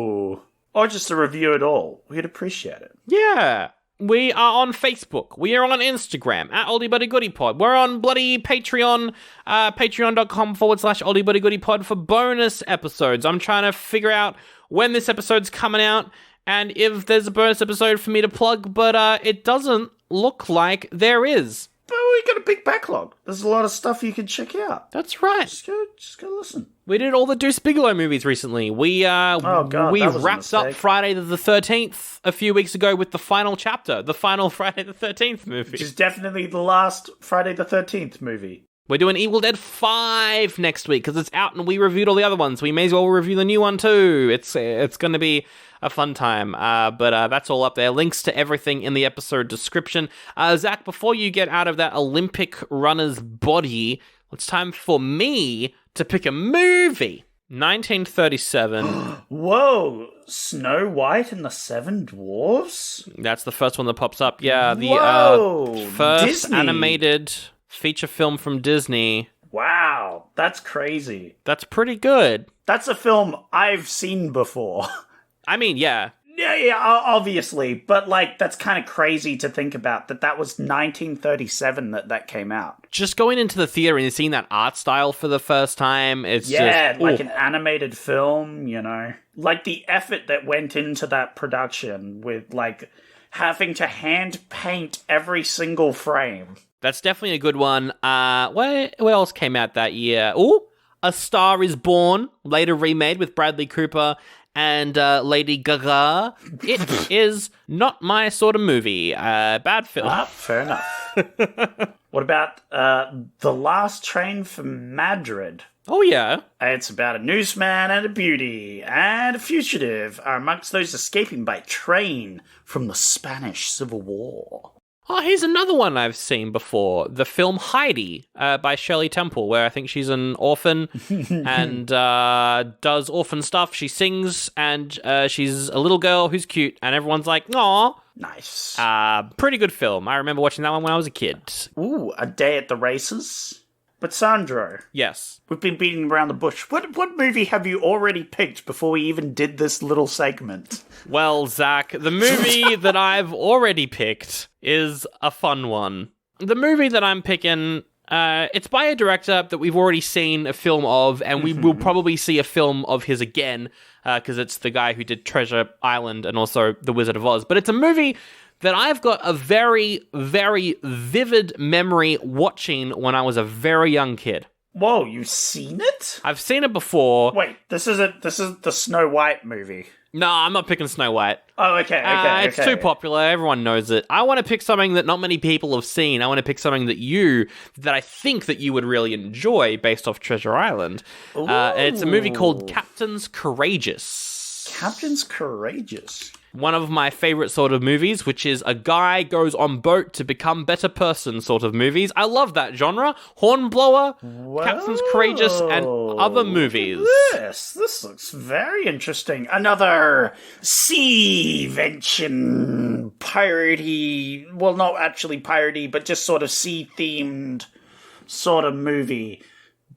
Or just a review at all. We'd appreciate it. Yeah. We are on Facebook. We are on Instagram at OldieBuddyGoodiePod. We're on bloody Patreon, patreon.com/OldieBuddyGoodiePod for bonus episodes. I'm trying to figure out when this episode's coming out and if there's a bonus episode for me to plug, but it doesn't look like there is. But we got a big backlog. There's a lot of stuff you can check out. That's right. Just go listen. We did all the Deuce Bigelow movies recently. We God, we that was a wrapped up mistake. Friday the 13th a few weeks ago with the final chapter, the final Friday the 13th movie. Which is definitely the last Friday the 13th movie. We're doing Evil Dead 5 next week because it's out and we reviewed all the other ones. We may as well review the new one too. It's going to be a fun time. But that's all up there. Links to everything in the episode description. Zach, before you get out of that Olympic runner's body, it's time for me to pick a movie. 1937. Whoa! Snow White and the Seven Dwarfs? That's the first one that pops up. Yeah, the Whoa, first Disney. animated feature film from Disney. Wow, that's crazy. That's pretty good. That's a film I've seen before. I mean, yeah. Yeah, obviously, but like that's kind of crazy to think about that was 1937 that came out. Just going into the theater and seeing that art style for the first time, it's just... like ooh. an animated film, you know. Like the effort that went into that production with like having to hand paint every single frame. That's definitely a good one. What else came out that year? Ooh, A Star Is Born, later remade with Bradley Cooper and Lady Gaga. It is not my sort of movie. Bad film. Fair enough. What about The Last Train from Madrid? Oh, yeah. It's about a newsman and a beauty and a fugitive are amongst those escaping by train from the Spanish Civil War. Oh, here's another one I've seen before. The film Heidi by Shirley Temple, where I think she's an orphan and does orphan stuff. She sings and she's a little girl who's cute and everyone's like, aw. Nice. Pretty good film. I remember watching that one when I was a kid. Ooh, A Day at the Races. But Sandro, Yes. we've been beating around the bush. What movie have you already picked before we even did this little segment? Well, Zach, the movie that I've already picked is a fun one. The movie that I'm picking, it's by a director that we've already seen a film of, and we will probably see a film of his again, because it's the guy who did Treasure Island and also The Wizard of Oz. But it's a movie that I've got a very, very vivid memory watching when I was a very young kid. Whoa, you've seen it? I've seen it before. Wait, this is the Snow White movie. No, I'm not picking Snow White. Oh, okay. It's too popular. Everyone knows it. I want to pick something that not many people have seen. I want to pick something that I think that you would really enjoy based off Treasure Island. It's a movie called Captain's Courageous. Captain's Courageous. One of my favorite sort of movies, which is a guy goes on boat to become better person sort of movies. I love that genre. Hornblower, Captain's Courageous, and other movies. This looks very interesting. Another sea-vention, piratey, well, not actually piratey, but just sort of sea-themed sort of movie.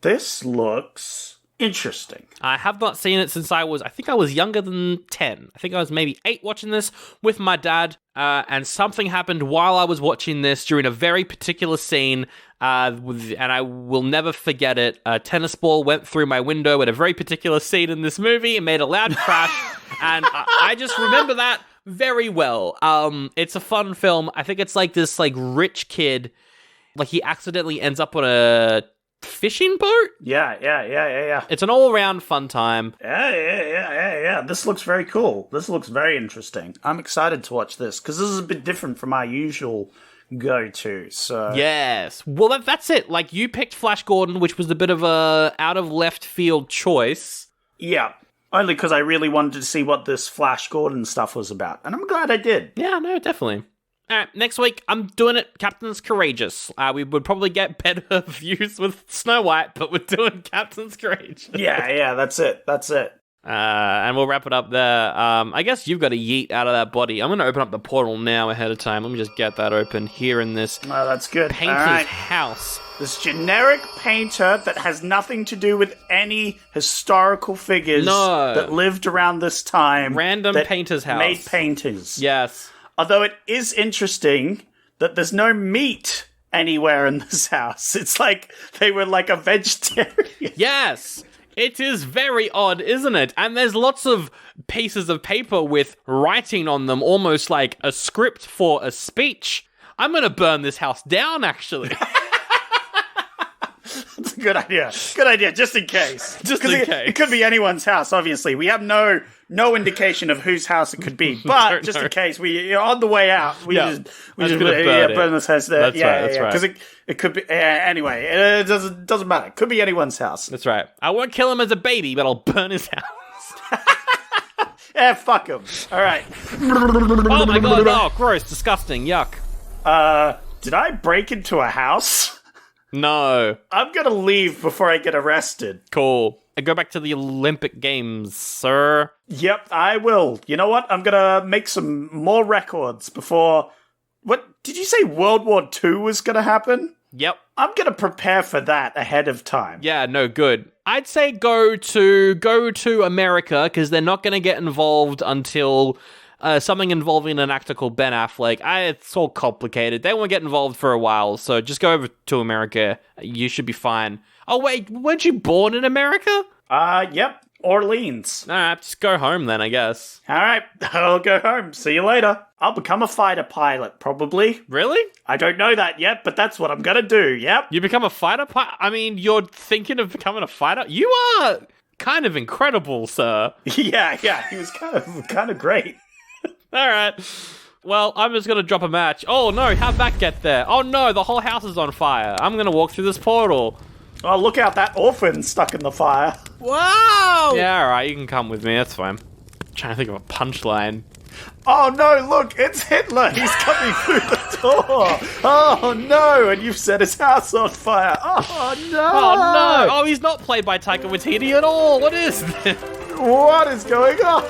This looks interesting. I have not seen it since I think I was younger than 10. I think I was maybe 8 watching this with my dad, and something happened while I was watching this during a very particular scene, and I will never forget it. A tennis ball went through my window at a very particular scene in this movie and made a loud crash, and I just remember that very well. It's a fun film. I think it's like this like rich kid, like he accidentally ends up on a fishing boat? Yeah. It's an all-around fun time. Yeah. This looks very cool. This looks very interesting. I'm excited to watch this, because this is a bit different from our usual go-to, so... Yes. Well, that's it. Like, you picked Flash Gordon, which was a bit of a out-of-left-field choice. Yeah. Only because I really wanted to see what this Flash Gordon stuff was about, and I'm glad I did. Yeah, no, definitely. All right, next week, I'm doing it Captain's Courageous. We would probably get better views with Snow White, but we're doing Captain's Courageous. Yeah, that's it. And we'll wrap it up there. I guess you've got to yeet out of that body. I'm going to open up the portal now ahead of time. Let me just get that open here in this Oh, that's good. painter's All right. house. This generic painter that has nothing to do with any historical figures that lived around this time. Random that painter's house. Made painters. Yes. Although it is interesting that there's no meat anywhere in this house. It's like they were like a vegetarian. Yes. It is very odd, isn't it? And there's lots of pieces of paper with writing on them, almost like a script for a speech. I'm going to burn this house down, actually. That's a good idea. Good idea, just in case. Just in case. It could be anyone's house, obviously. We have no indication of whose house it could be. But just in case, on the way out, we just burn this house there. That's right. Because it could be... anyway, it doesn't matter. It could be anyone's house. That's right. I won't kill him as a baby, but I'll burn his house. Yeah, fuck him. All right. Oh my god, oh, gross, disgusting, yuck. Did I break into a house? No. I'm gonna leave before I get arrested. Cool. I go back to the Olympic Games, sir. Yep, I will. You know what? I'm gonna make some more records before... What? Did you say World War II was gonna happen? Yep. I'm gonna prepare for that ahead of time. Yeah, no, good. I'd say go to America, because they're not gonna get involved until... something involving an actor called Ben Affleck. It's all complicated. They won't get involved for a while, so just go over to America. You should be fine. Oh, wait, weren't you born in America? Yep. Orleans. Alright, just go home then, I guess. Alright, I'll go home. See you later. I'll become a fighter pilot, probably. Really? I don't know that yet, but that's what I'm gonna do, yep. You become a fighter pilot? I mean, you're thinking of becoming a fighter? You are kind of incredible, sir. Yeah, he was kind of great. Alright. Well, I'm just gonna drop a match. Oh no, how'd that get there? Oh no, the whole house is on fire. I'm gonna walk through this portal. Oh, look out, that orphan's stuck in the fire. Wow! Yeah, alright, you can come with me, that's fine. I'm trying to think of a punchline. Oh no, look, it's Hitler. He's coming through the door. Oh no, and you've set his house on fire. Oh no. Oh no! Oh, he's not played by Taika Waititi at all. What is this? What is going on?